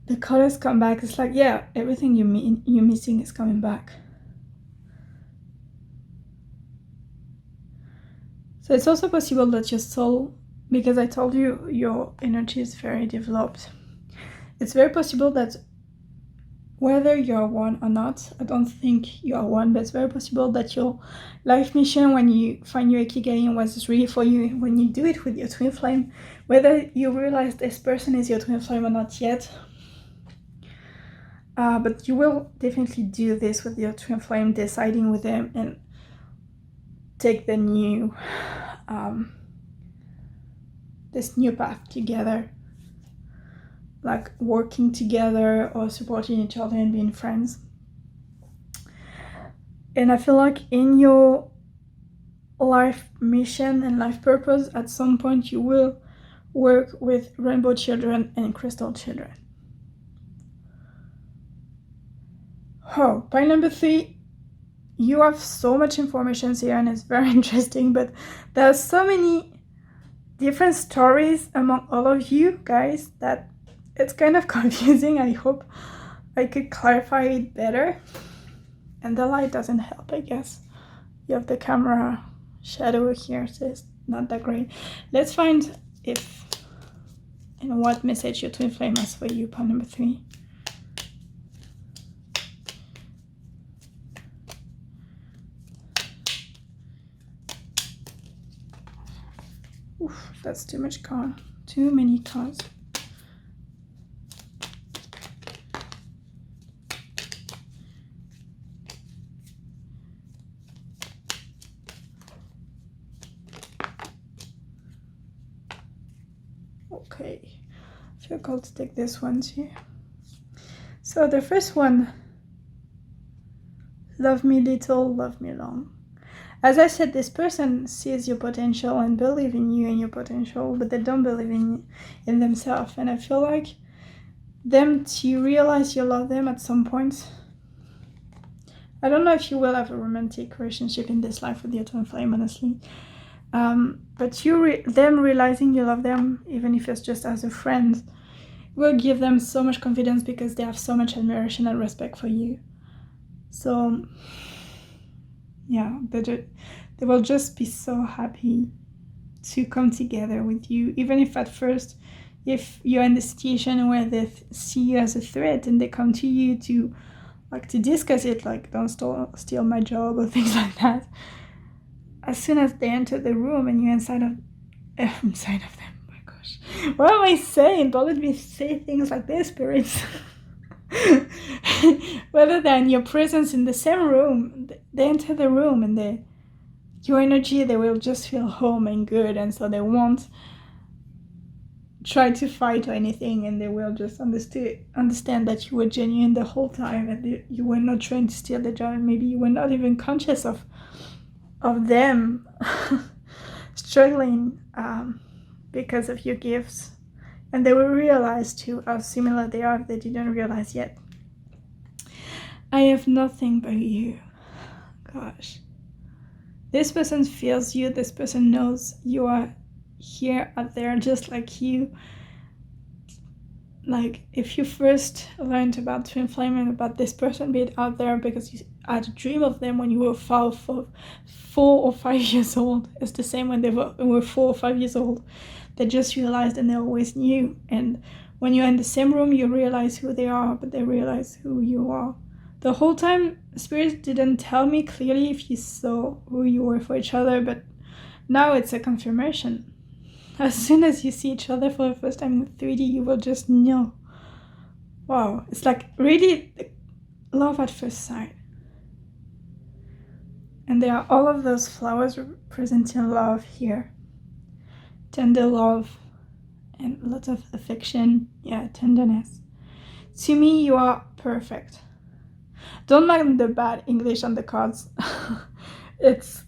the colors come back. It's like, yeah, everything you're missing is coming back. So it's also possible that your soul, because I told you your energy is very developed, it's very possible that whether you're one or not, I don't think you are one, but it's very possible that your life mission, when you find your ikigai and what's really for you, when you do it with your twin flame, whether you realize this person is your twin flame or not yet, but you will definitely do this with your twin flame, deciding with them and take the new, this new path together, like working together or supporting each other and being friends. And I feel like in your life mission and life purpose, at some point you will work with rainbow children and crystal children. Oh, pile number 3, you have so much information here and it's very interesting, but there are so many different stories among all of you guys that it's kind of confusing. I hope I could clarify it better. And the light doesn't help, I guess. You have the camera shadow here, so it's not that great. Let's find if and what message your twin flame has for you, pile number 3. Oof, that's too much card. Too many cards. Okay, I feel called to take this one too. So the first one, love me little, love me long. As I said, this person sees your potential and believe in you and your potential, but they don't believe in themselves. And I feel like them to realize you love them at some point. I don't know if you will have a romantic relationship in this life with your twin flame, honestly. But them realizing you love them, even if it's just as a friend, will give them so much confidence because they have so much admiration and respect for you. So yeah, they will just be so happy to come together with you, even if at first, if you're in the situation where they see you as a threat and they come to you to discuss it, like, don't steal my job or things like that. As soon as they enter the room and you're inside of them, oh my gosh, what am I saying? Don't let me say things like this, spirits. Whether they're in your presence in the same room, they enter the room and your energy, they will just feel home and good, and so they won't try to fight or anything, and they will just understand that you were genuine the whole time, and you were not trying to steal the joy, and maybe you were not even conscious of them struggling because of your gifts, and they will realize too how similar they are if they didn't realize yet. I have nothing but you. Gosh, this person feels you. This person knows you are here out there just like you. Like if you first learned about twin flame and about this person being out there because you had a dream of them when you were 4 or 5 years old, it's the same when they were 4 or 5 years old. They just realized, and they always knew. And when you're in the same room, you realize who they are, but they realize who you are. The whole time, Spirit didn't tell me clearly if you saw who you were for each other, but now it's a confirmation. As soon as you see each other for the first time in 3D, you will just know. Wow, it's like really love at first sight. And there are all of those flowers representing love here. Tender love and lots of affection, yeah, tenderness. To me, you are perfect. Don't mind the bad English on the cards. It's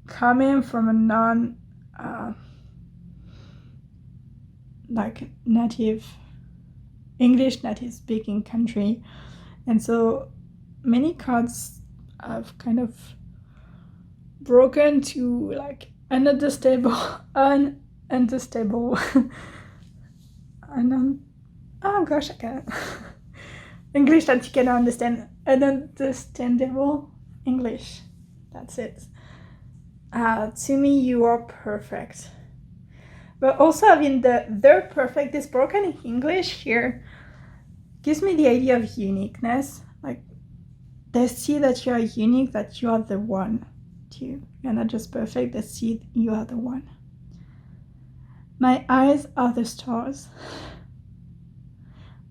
coming from a non... like native English native speaking country, and so many cards have kind of broken to like ununderstandable oh gosh, I can't English that you cannot understand, ununderstandable English, that's it. To me, you are perfect. But also having they're perfect, this broken English here gives me the idea of uniqueness. Like they see that you are unique, that you are the one too. You're not just perfect, they see you are the one. My eyes are the stars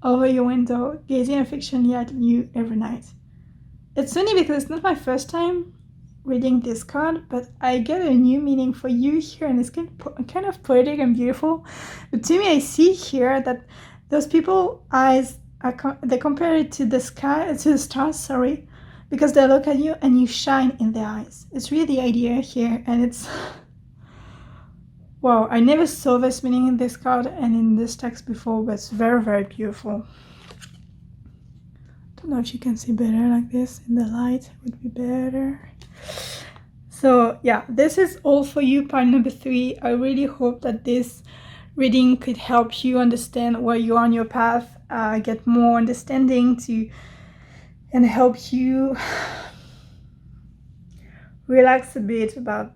over your window, gazing affectionately at you every night. It's funny because it's not my first time reading this card, but I get a new meaning for you here, and it's kind of poetic and beautiful. But to me, I see here that those people's eyes they compare it to the sky, to the stars, sorry, because they look at you and you shine in their eyes. It's really the idea here, and it's wow. I never saw this meaning in this card and in this text before, but it's very, very beautiful. Don't know if you can see better like this in the light. It would be better. So yeah, this is all for you, pile number 3. I really hope that this reading could help you understand where you are on your path, get more understanding and help you relax a bit about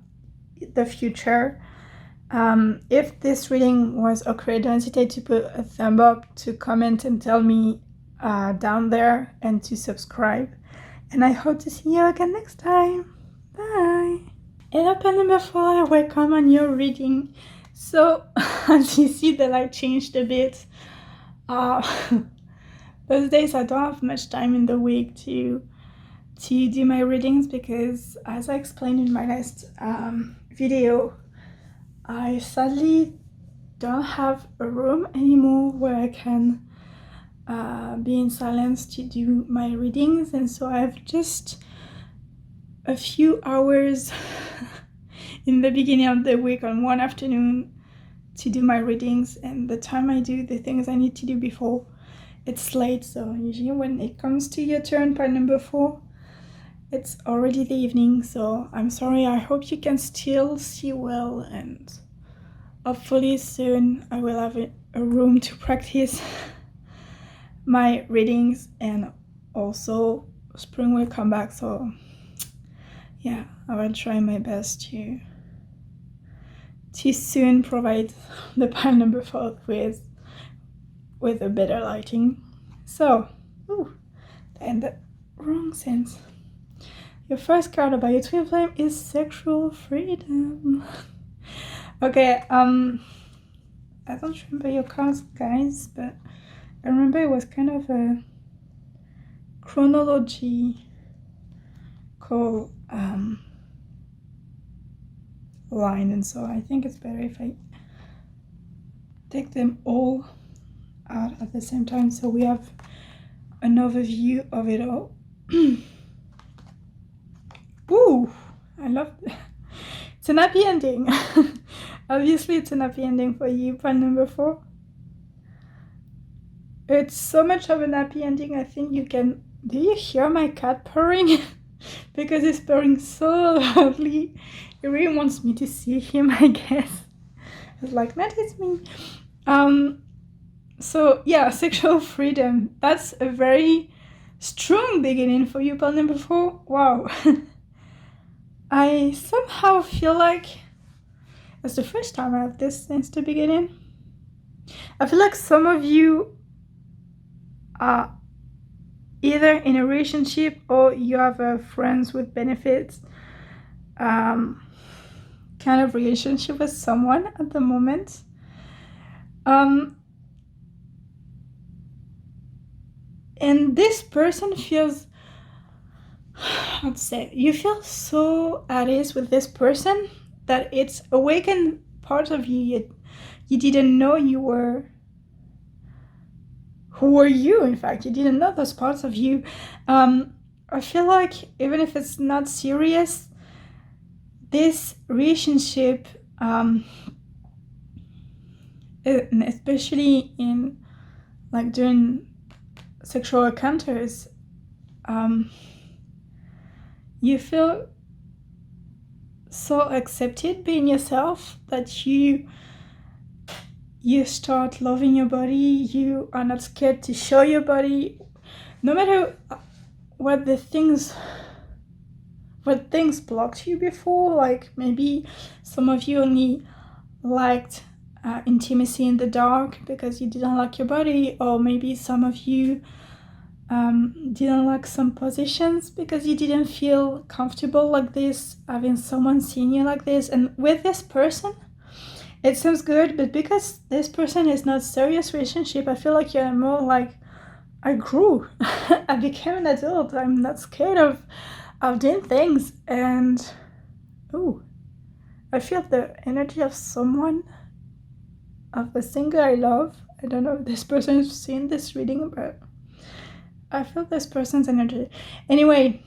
the future. If this reading was okay, don't hesitate to put a thumb up, to comment and tell me down there, and to subscribe. And I hope to see you again next time. Bye. And pile number 4, welcome on your reading. So as you see, the light changed a bit. Those days I don't have much time in the week to do my readings because, as I explained in my last video, I sadly don't have a room anymore where I can be in silence to do my readings, and so I have just a few hours in the beginning of the week on one afternoon to do my readings, and the time I do the things I need to do before, it's late. So usually when it comes to your turn, pile number 4, it's already the evening. So I'm sorry. I hope you can still see well, and hopefully soon I will have a room to practice my readings, and also spring will come back. So yeah, I will try my best to soon provide the pile number 4 with a better lighting. So, and the wrong sense. Your first card about your twin flame is sexual freedom. Okay, I don't remember your cards, guys, but I remember it was kind of a chronology called line, and so I think it's better if I take them all out at the same time so we have an overview of it all. Ooh, I love that. It's an happy ending. Obviously, it's an happy ending for you, pile number 4. It's so much of an happy ending, I think you can... Do you hear my cat purring? Because he's purring so loudly. He really wants me to see him, I guess. It's like, that is me. So yeah, sexual freedom. That's a very strong beginning for you, pile number 4. Wow. I somehow feel like it's the first time I have this since the beginning. I feel like some of you are either in a relationship or you have a friends with benefits kind of relationship with someone at the moment. And this person feels, let's say, you feel so at ease with this person that it's awakened parts of you you didn't know you were. Who were you, in fact? You didn't know those parts of you. I feel like even if it's not serious, this relationship, especially in like during sexual encounters, you feel so accepted being yourself that you start loving your body. You are not scared to show your body, no matter what things blocked you before. Like maybe some of you only liked intimacy in the dark because you didn't like your body, or maybe some of you didn't like some positions because you didn't feel comfortable like this, having someone seeing you like this. And with this person, it seems good, but because this person is not serious relationship, I feel like you're more like, I grew. I became an adult. I'm not scared of doing things. And ooh, I feel the energy of someone, of a singer I love. I don't know if this person has seen this reading, but I feel this person's energy. Anyway,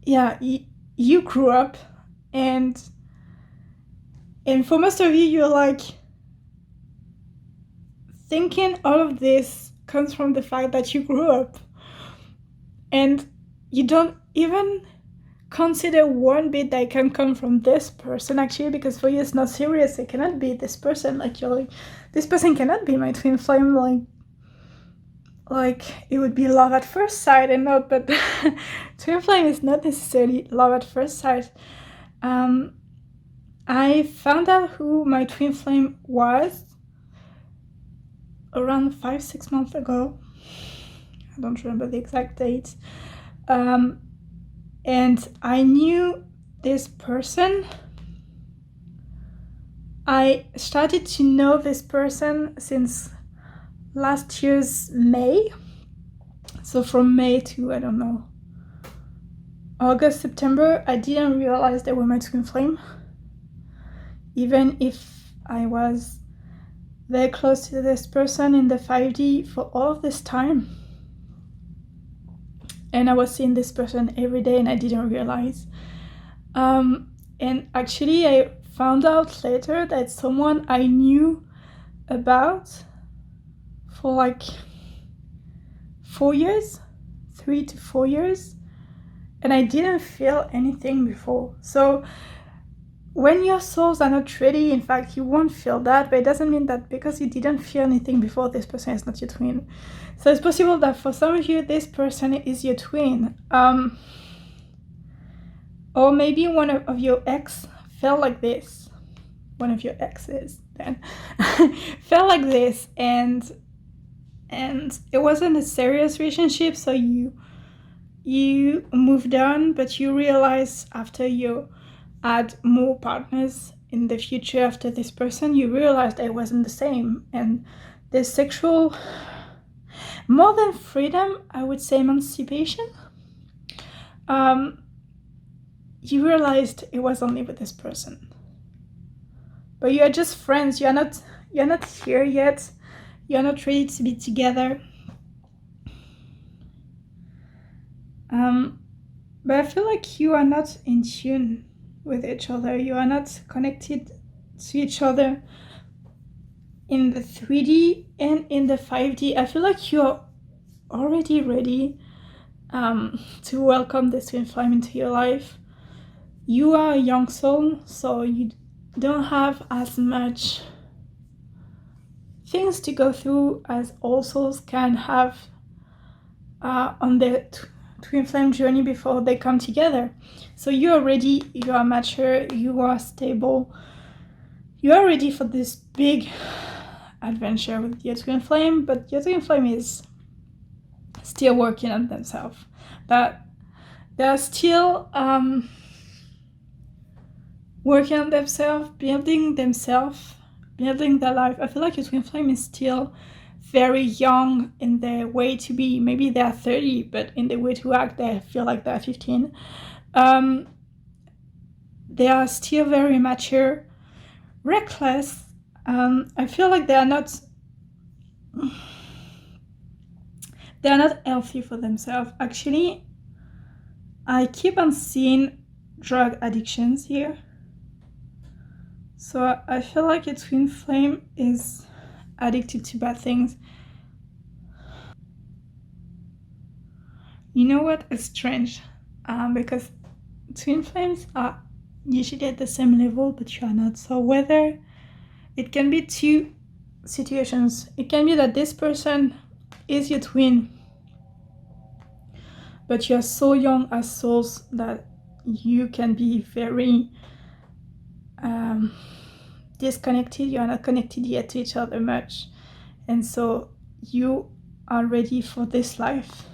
yeah, you grew up, and for most of you, you're like thinking all of this comes from the fact that you grew up, and you don't even consider one bit that can come from this person, actually, because for you it's not serious. It cannot be this person. Like, you're like, this person cannot be my twin flame. Like it would be love at first sight, and not, but twin flame is not necessarily love at first sight. I found out who my twin flame was around 5-6 months ago. I don't remember the exact date. And I knew this person. I started to know this person since last year's May. So from May to, I don't know, August, September, I didn't realize they were my twin flame. Even if I was very close to this person in the 5D for all of this time. And I was seeing this person every day and I didn't realize. And actually I found out later that someone I knew about for like 4 years, 3 to 4 years, and I didn't feel anything before. So when your souls are not ready, in fact, you won't feel that, but it doesn't mean that because you didn't feel anything before, this person is not your twin. So it's possible that for some of you, this person is your twin. Or maybe one of your ex felt like this. One of your exes then felt like this, and it wasn't a serious relationship, so you moved on, but you realize after you add more partners in the future after this person, you realized it wasn't the same. And the sexual, more than freedom, I would say emancipation, you realized it was only with this person. but you are just friends. You're not here yet. You're not ready to be together. But I feel like you are not in tune with each other. You are not connected to each other in the 3D and in the 5D. I feel like you're already ready to welcome the twin flame into your life. You are a young soul, so you don't have as much things to go through as all souls can have on their twin flame journey before they come together. So you are ready, you are mature, you are stable, you are ready for this big adventure with your twin flame, but your twin flame is still working on themselves. But they're still working on themselves, building their life. I feel like your twin flame is still very young in their way to be. Maybe they're 30, but in the way to act, they feel like they're 15. They are still very mature, reckless. I feel like they are not healthy for themselves. Actually, I keep on seeing drug addictions here. So I feel like a twin flame is addicted to bad things. You know what? It's strange because twin flames are usually at the same level, but you are not. So whether it can be two situations. It can be that this person is your twin, but you're so young as souls that you can be very disconnected. You are not connected yet to each other much, and so you are ready for this life.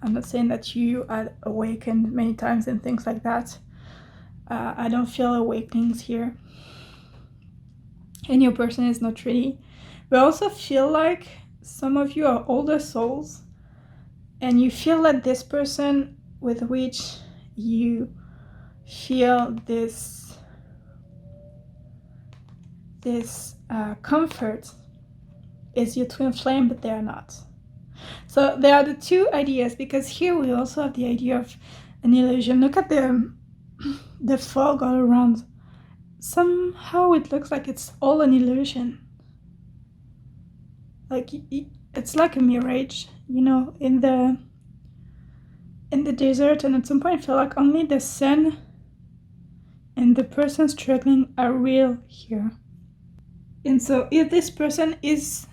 I'm not saying that you are awakened many times and things like that. I don't feel awakenings here, and your person is not ready. But I also feel like some of you are older souls, and you feel that this person with which you feel this comfort is your twin flame, but they are not. So there are the two ideas, because here we also have the idea of an illusion. Look at the fog all around. Somehow it looks like it's all an illusion. Like it's like a mirage, you know, in the desert, and at some point I feel like only the sun and the person struggling are real here. And so if this person is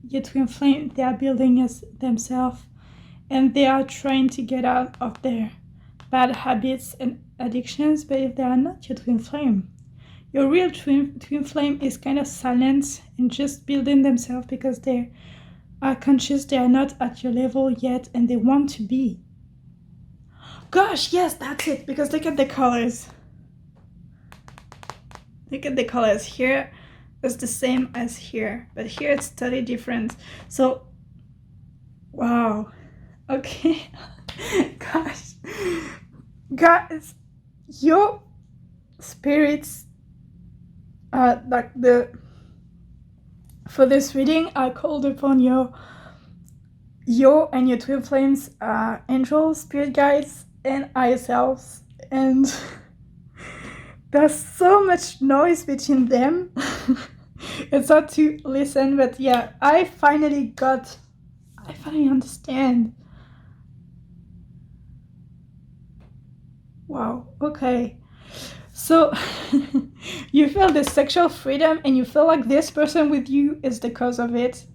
your twin flame, they are building as themselves, and they are trying to get out of their bad habits and addictions. But if they are not your twin flame, your real twin flame is kind of silent and just building themselves because they are conscious they are not at your level yet and they want to be. Gosh, yes, that's it, because look at the colors. Look at the colors. Here it's the same as here, but here it's totally different. So, wow. Okay. Gosh. Guys, your spirits like for this reading, I called upon your and your twin flames angels, spirit guides, and higher selves, and there's so much noise between them. It's hard to listen, but yeah, I finally understand. Wow, okay. So you feel this sexual freedom and you feel like this person with you is the cause of it.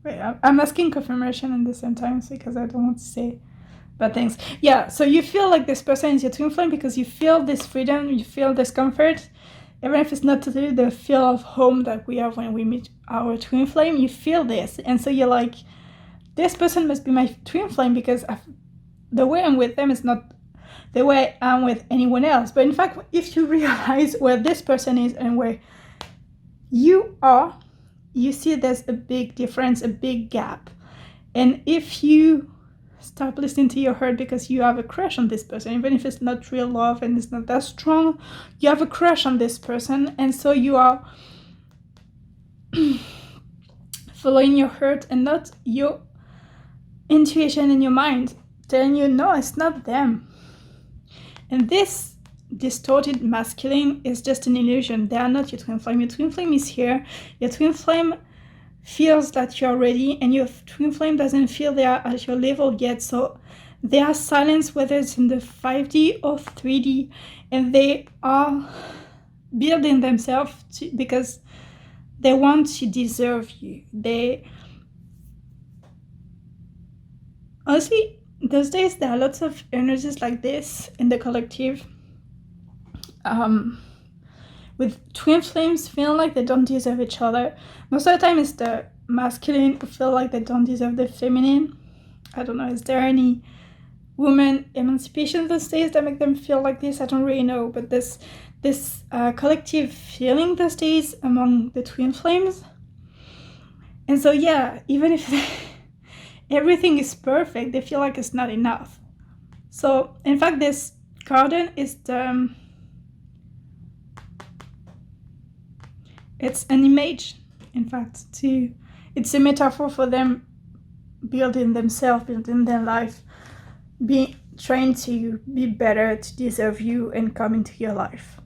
Wait, I'm asking confirmation at the same time because I don't want to say bad things. Yeah, so you feel like this person is your twin flame because you feel this freedom, you feel this comfort. Even if it's not totally the feel of home that we have when we meet our twin flame, you feel this. And so you're like, this person must be my twin flame because the way I'm with them is not the way I'm with anyone else. But in fact, if you realize where this person is and where you are, you see there's a big difference, a big gap. And if you start listening to your heart because you have a crush on this person, even if it's not real love and it's not that strong. You have a crush on this person, and so you are following your heart and not your intuition in your mind telling you, no, it's not them. And this distorted masculine is just an illusion. They are not your twin flame. Your twin flame is here. Your twin flame feels that you're ready, and your twin flame doesn't feel they are at your level yet. So they are silenced, whether it's in the 5D or 3D, and they are building themselves because they want to deserve you. Honestly, those days there are lots of energies like this in the collective, with twin flames feeling like they don't deserve each other. Most of the time it's the masculine who feel like they don't deserve the feminine. I don't know, is there any woman emancipation those days that make them feel like this? I don't really know, but this collective feeling those days among the twin flames. And so yeah, even if everything is perfect, they feel like it's not enough. So in fact, this garden is it's an image, in fact, it's a metaphor for them building themselves, building their life, trying to be better, to deserve you and come into your life.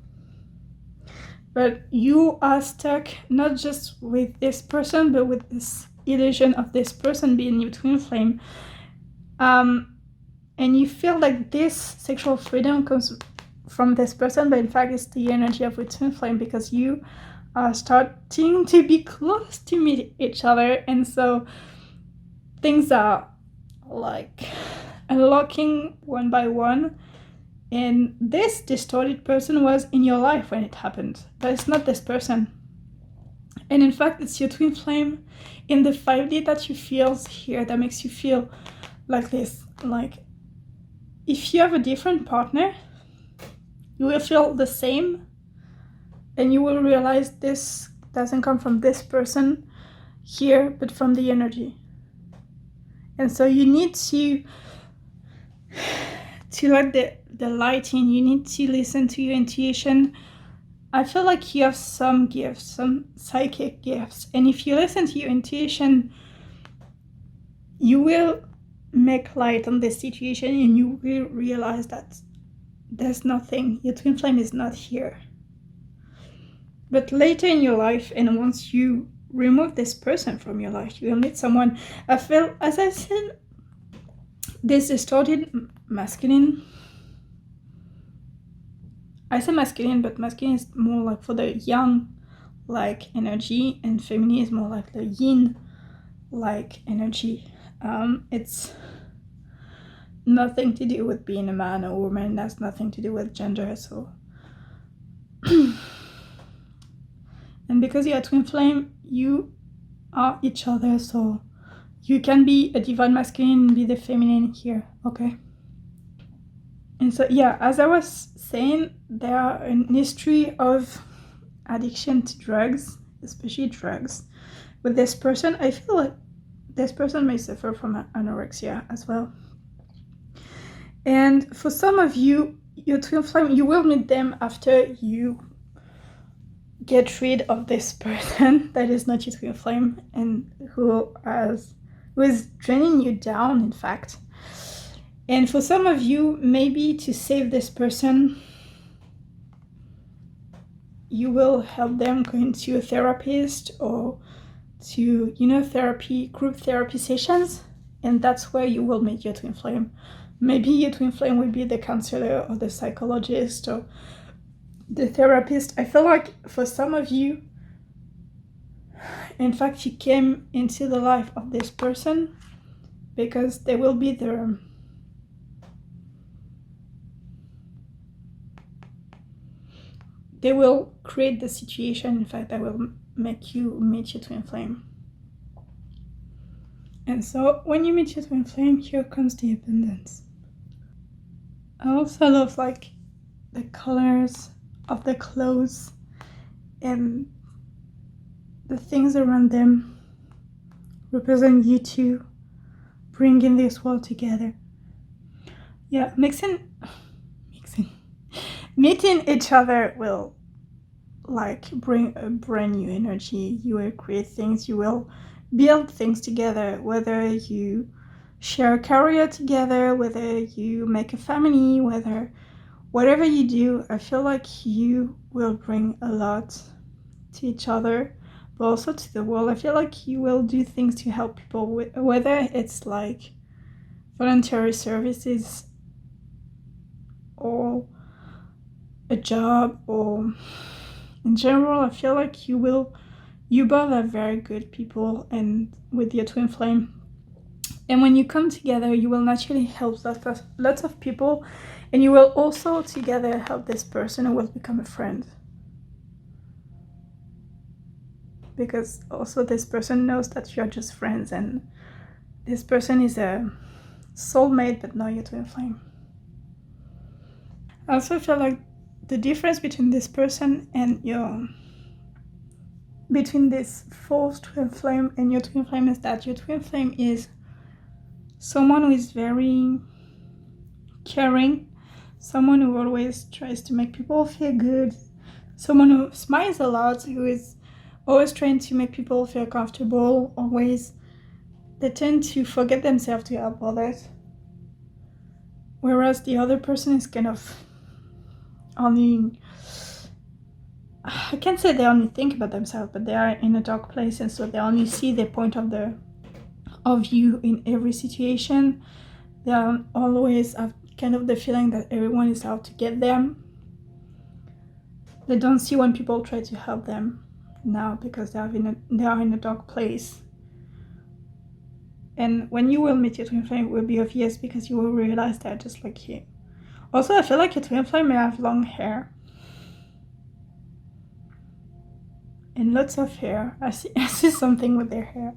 But you are stuck not just with this person, but with this illusion of this person being your twin flame. And you feel like this sexual freedom comes from this person, but in fact it's the energy of a twin flame, because you are starting to be close to meet each other, and so things are like unlocking one by one. And this distorted person was in your life when it happened, but it's not this person. And in fact, it's your twin flame in the 5D that you feel here that makes you feel like this. Like, if you have a different partner, you will feel the same, and you will realize this doesn't come from this person here, but from the energy. And so you need to let the light in. You need to listen to your intuition. I feel like you have some gifts, some psychic gifts, and if you listen to your intuition, you will make light on this situation, and you will realize that there's nothing. Your twin flame is not here. But later in your life, and once you remove this person from your life, you will meet someone. I feel, as I said, this distorted masculine. I say masculine, but masculine is more like for the young like energy, and feminine is more like the yin like energy. It's nothing to do with being a man or woman. That's nothing to do with gender. So and because you're a twin flame, you are each other, so you can be a divine masculine and be the feminine here, okay? And so yeah, as I was saying, there are an history of addiction to drugs, especially drugs. With this person, I feel like this person may suffer from anorexia as well. And for some of you, your twin flame, you will meet them after you get rid of this person that is not your twin flame and who is draining you down, in fact. And for some of you, maybe to save this person, you will help them going to a therapist or to, group therapy sessions. And that's where you will meet your twin flame. Maybe your twin flame will be the counselor or the psychologist or the therapist. I feel like for some of you, in fact, you came into the life of this person because they will be there. They will create the situation, in fact, that will make you meet your twin flame. And so when you meet your twin flame, here comes the abundance. I also love like the colors of the clothes and the things around them represent you two bringing this world together. Yeah, meeting each other will like bring a brand new energy. You will create things, you will build things together, whether you share a career together, whether you make a family, whatever you do. I feel like you will bring a lot to each other, but also to the world. I feel like you will do things to help people, whether it's like voluntary services or a job, or in general. I feel like you both are very good people, and with your twin flame, and when you come together, you will naturally help lots of people, and you will also together help this person who will become a friend, because also this person knows that you're just friends, and this person is a soulmate but not your twin flame. I also feel like the difference between this person and between this false twin flame and your twin flame is that your twin flame is someone who is very caring, someone who always tries to make people feel good, someone who smiles a lot, who is always trying to make people feel comfortable, always. They tend to forget themselves to help others, whereas the other person is kind of only, I can't say they only think about themselves, but they are in a dark place, and so they only see the point of view in every situation. They always have kind of the feeling that everyone is out to get them. They don't see when people try to help them now, because they are in a dark place. And when you will meet your twin flame, it will be obvious, because you will realize they're just like you. Also, I feel like your twin flame may have long hair. And lots of hair. I see something with their hair.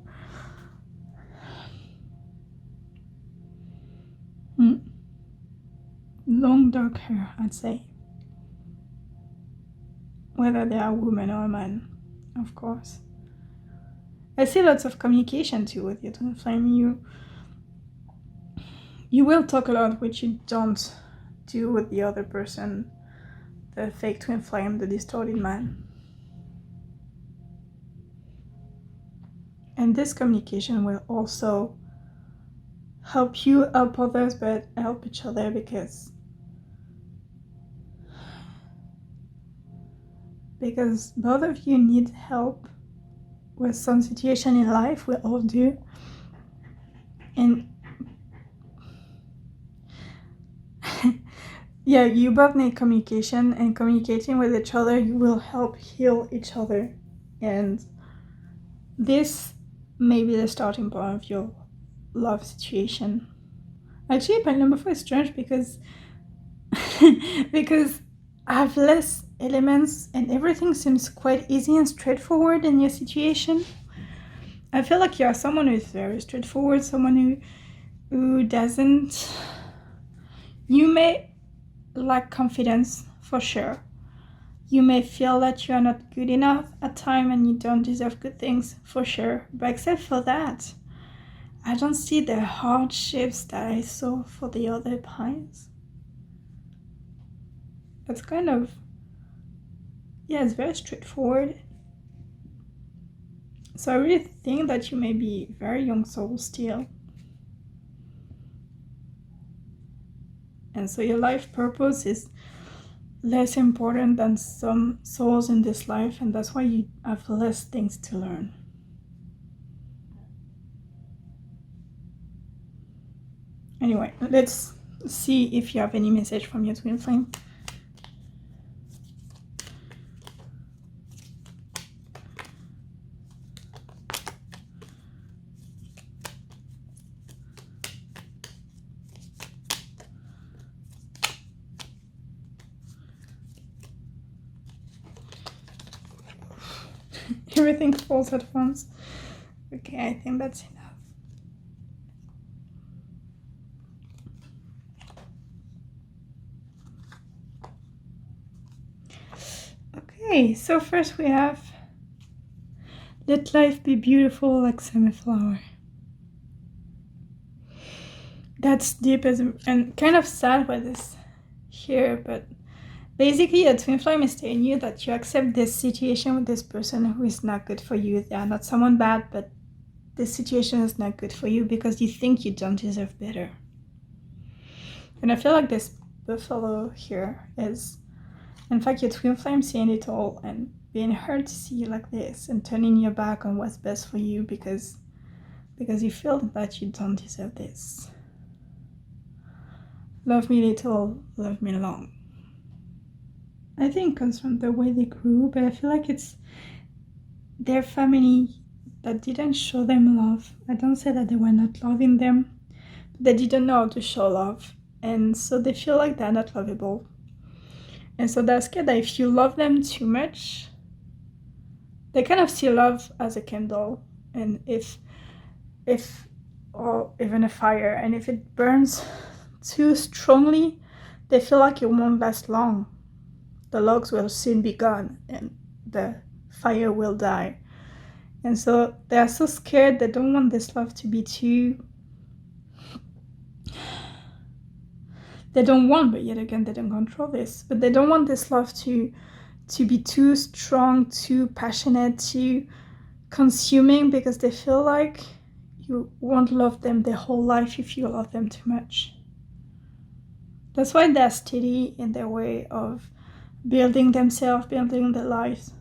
Long dark hair, I'd say. Whether they are a woman or a man, of course. I see lots of communication too with your twin flame. You will talk a lot, which you don't do with the other person, the fake twin flame, the distorted man. And this communication will also help you help others, but help each other, because both of you need help with some situation in life. We all do. And yeah, you both need communication, and communicating with each other, you will help heal each other. And this may be the starting point of your love situation. Actually, pile number 4 is strange because I have less elements and everything seems quite easy and straightforward in your situation. I feel like you are someone who is very straightforward, someone who doesn't... You may lack confidence, for sure. You may feel that you are not good enough at times and you don't deserve good things, for sure. But except for that, I don't see the hardships that I saw for the other piles. It's kind of... Yeah, it's very straightforward. So I really think that you may be very young soul still. And so your life purpose is less important than some souls in this life, and that's why you have less things to learn. Anyway, let's see if you have any message from your twin flame. Everything falls at once. Okay, I think that's enough. Okay, so first we have let life be beautiful like summer flower. That's deep and kind of sad with this here, but basically a twin flame is telling you that you accept this situation with this person who is not good for you. They are not someone bad, but this situation is not good for you because you think you don't deserve better. And I feel like this buffalo here is, in fact, your twin flame seeing it all and being hurt to see you like this and turning your back on what's best for you because you feel that you don't deserve this. Love me little, love me long. I think it comes from the way they grew, but I feel like it's their family that didn't show them love. I don't say that they were not loving them, but they didn't know how to show love. And so they feel like they're not lovable. And so they're scared that if you love them too much, they kind of see love as a candle. And if or even a fire, and if it burns too strongly, they feel like it won't last long. The logs will soon be gone and the fire will die. And so they are so scared, they don't want this love to be too... They don't want, but yet again, they don't control this. But they don't want this love to be too strong, too passionate, too consuming, because they feel like you won't love them their whole life if you love them too much. That's why they're steady in their way of building themselves, building their lives.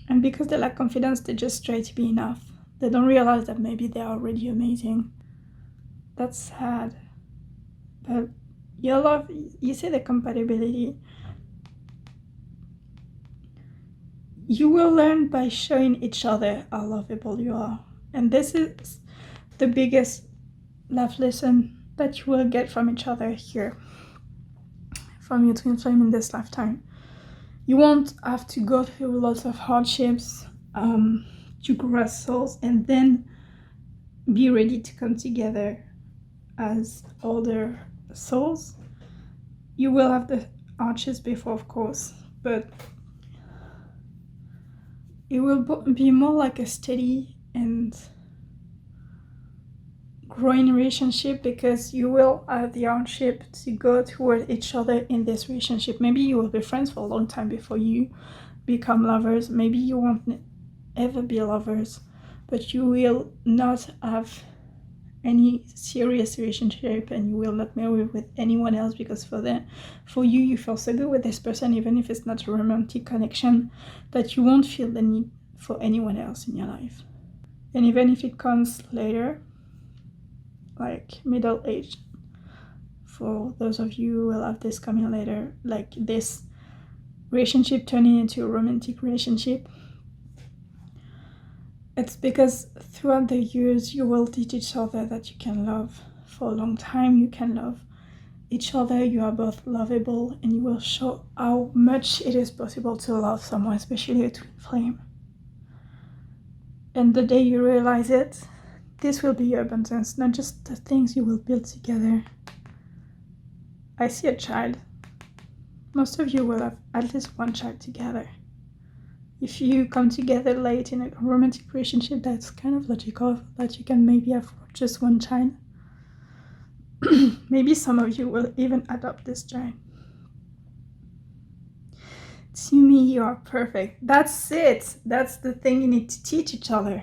And because they lack confidence, they just try to be enough. They don't realize that maybe they're already amazing. That's sad. But your love, you see the compatibility. You will learn by showing each other how lovable you are. And this is the biggest love lesson that you will get from each other here, from your twin flame in this lifetime. You won't have to go through lots of hardships to grow as souls and then be ready to come together as older souls. You will have the hardships before, of course, but it will be more like a steady and growing relationship, because you will have the hardship to go toward each other in this relationship. Maybe you will be friends for a long time before you become lovers. Maybe you won't ever be lovers, but you will not have any serious relationship and you will not marry with anyone else, because for you feel so good with this person, even if it's not a romantic connection, that you won't feel the need for anyone else in your life. And even if it comes later, like middle age, for those of you who will have this coming later, like this relationship turning into a romantic relationship, it's because throughout the years you will teach each other that you can love for a long time, you can love each other, you are both lovable, and you will show how much it is possible to love someone, especially a twin flame. And the day you realize it, this will be your abundance, not just the things you will build together. I see a child. Most of you will have at least one child together. If you come together late in a romantic relationship, that's kind of logical that you can maybe have just one child. Maybe some of you will even adopt this child. To me, you are perfect. That's it. That's the thing you need to teach each other.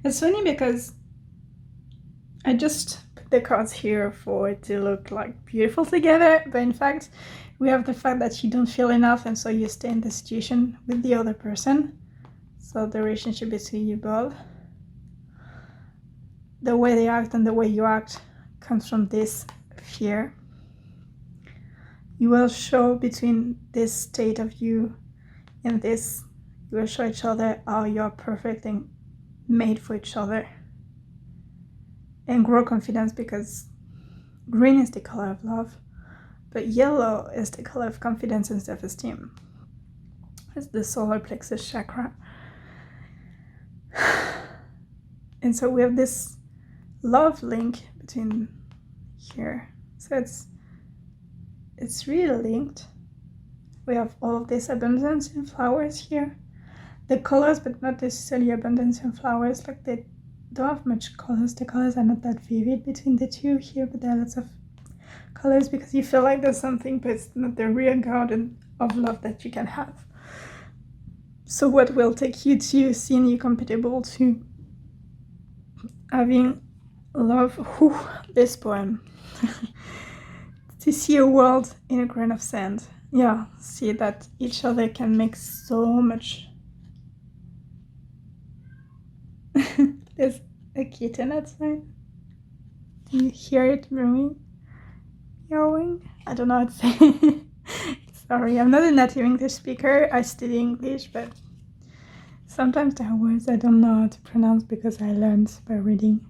It's funny because I just put the cards here for it to look like beautiful together, but in fact, we have the fact that you don't feel enough, and so you stay in the situation with the other person. So the relationship between you both, the way they act and the way you act, comes from this fear. You will show between this state of you and this, you will show each other how you're perfect and made for each other. And grow confidence, because green is the color of love, but yellow is the color of confidence and self-esteem. It's the solar plexus chakra. And so we have this love link between here. So it's really linked. We have all of this abundance in flowers here. The colors, but not necessarily abundance in flowers, like don't have much colors. The colors are not that vivid between the two here, but there are lots of colors because you feel like there's something, but it's not the real garden of love that you can have. So what will take you to seeing you compatible to having love? Whew, this poem. To see a world in a grain of sand. Yeah, see that each other can make so much. There's a kitten outside. Do you hear it meowing? I don't know how to say. Sorry, I'm not a native English speaker. I study English, but sometimes there are words I don't know how to pronounce because I learned by reading.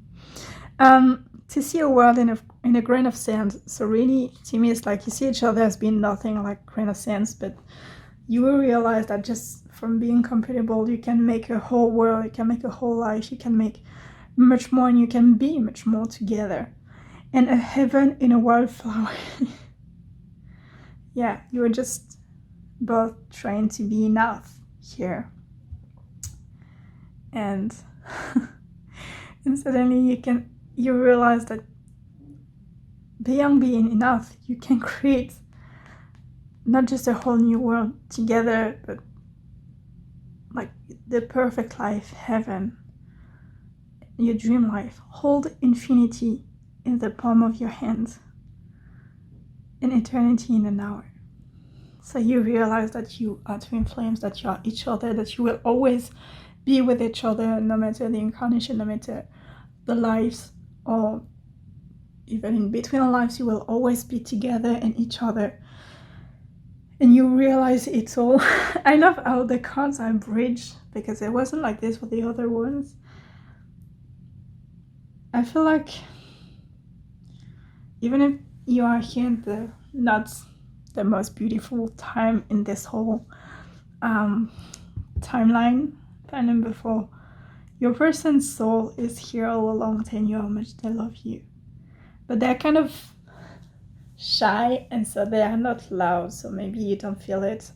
To see a world in a grain of sand. So really, to me, it's like you see each other as being nothing like grain of sand, but you will realize that just from being compatible, you can make a whole world, you can make a whole life, you can make much more, and you can be much more together. And a heaven in a wildflower. Yeah, you are just both trying to be enough here. And suddenly you realize that beyond being enough, you can create not just a whole new world together, but like the perfect life, heaven, your dream life. Hold infinity in the palm of your hand and eternity in an hour. So you realize that you are twin flames, that you are each other, that you will always be with each other, no matter the incarnation, no matter the lives, or even in between lives, you will always be together and each other. And you realize it's all. I love how the cards are bridged, because it wasn't like this with the other ones. I feel like even if you are here in not the most beautiful time in this whole timeline, time number 4, your person's soul is here all along, telling you how much they love you. But they're kind of shy, and so they are not loud, so maybe you don't feel it.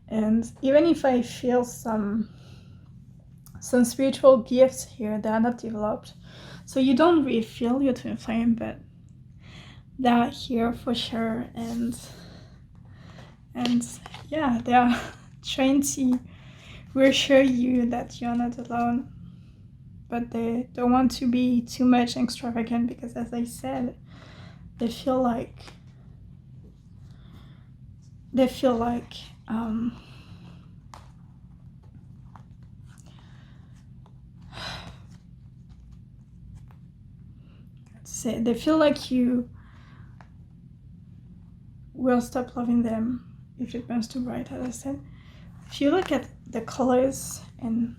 And even if I feel some spiritual gifts here, they are not developed, so you don't really feel your twin flame, but they are here for sure. And yeah, they are trying to reassure you that you're not alone, but they don't want to be too much extravagant, because as I said, they feel like they feel like you will stop loving them if it burns too bright, as I said. If you look at the colors and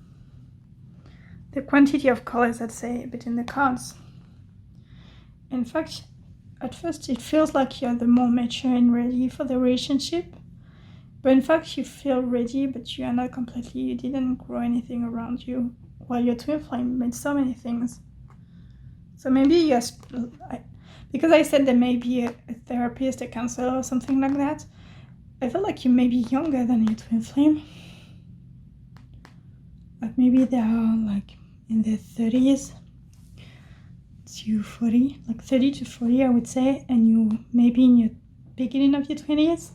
the quantity of colors, I'd say, between the cards, in fact, at first it feels like you're the more mature and ready for the relationship, but in fact you feel ready, but you are not completely. You didn't grow anything around you, while your twin flame made so many things. So maybe because I said there may be a therapist, a counselor, or something like that, I feel like you may be younger than your twin flame. Like maybe they are like in their 30s to 40, like 30 to 40, I would say, and you maybe in your beginning of your 20s.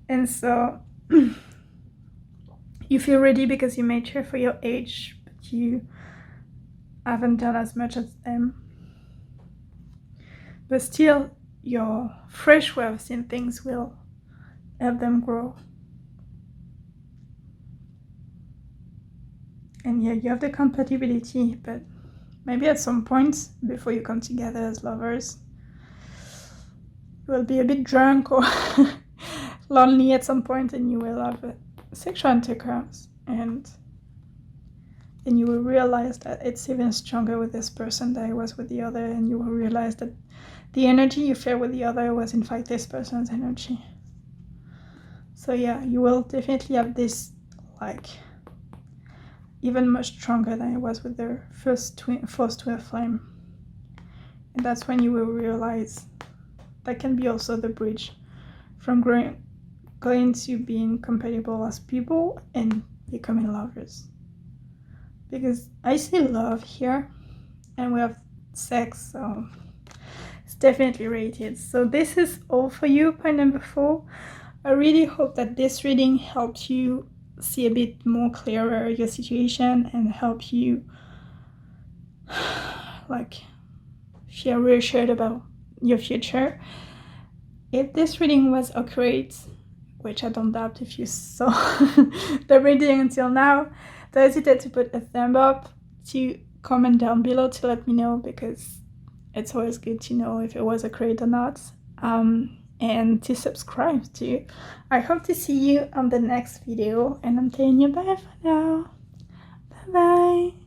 And so you feel ready because you mature for your age, but you haven't done as much as them. But still, your fresh way of seeing things will help them grow. And yeah, you have the compatibility, but maybe at some point before you come together as lovers, you will be a bit drunk or lonely at some point, and you will have a sexual intercourse, and then you will realize that it's even stronger with this person than it was with the other, and you will realize that the energy you feel with the other was in fact this person's energy. So yeah, you will definitely have this, like, even much stronger than it was with the first twin flame. And that's when you will realize that can be also the bridge from going to being compatible as people and becoming lovers. because I see love here and we have sex, so it's definitely rated. So this is all for you, pile number 4. I really hope that this reading helped you see a bit more clearer your situation and help you like feel reassured about your future. If this reading was accurate, which I don't doubt if you saw the reading until now, don't hesitate to put a thumb up, to comment down below to let me know, because it's always good to know if it was accurate or not, and to subscribe too. I hope to see you on the next video, and I'm telling you bye for now. Bye bye.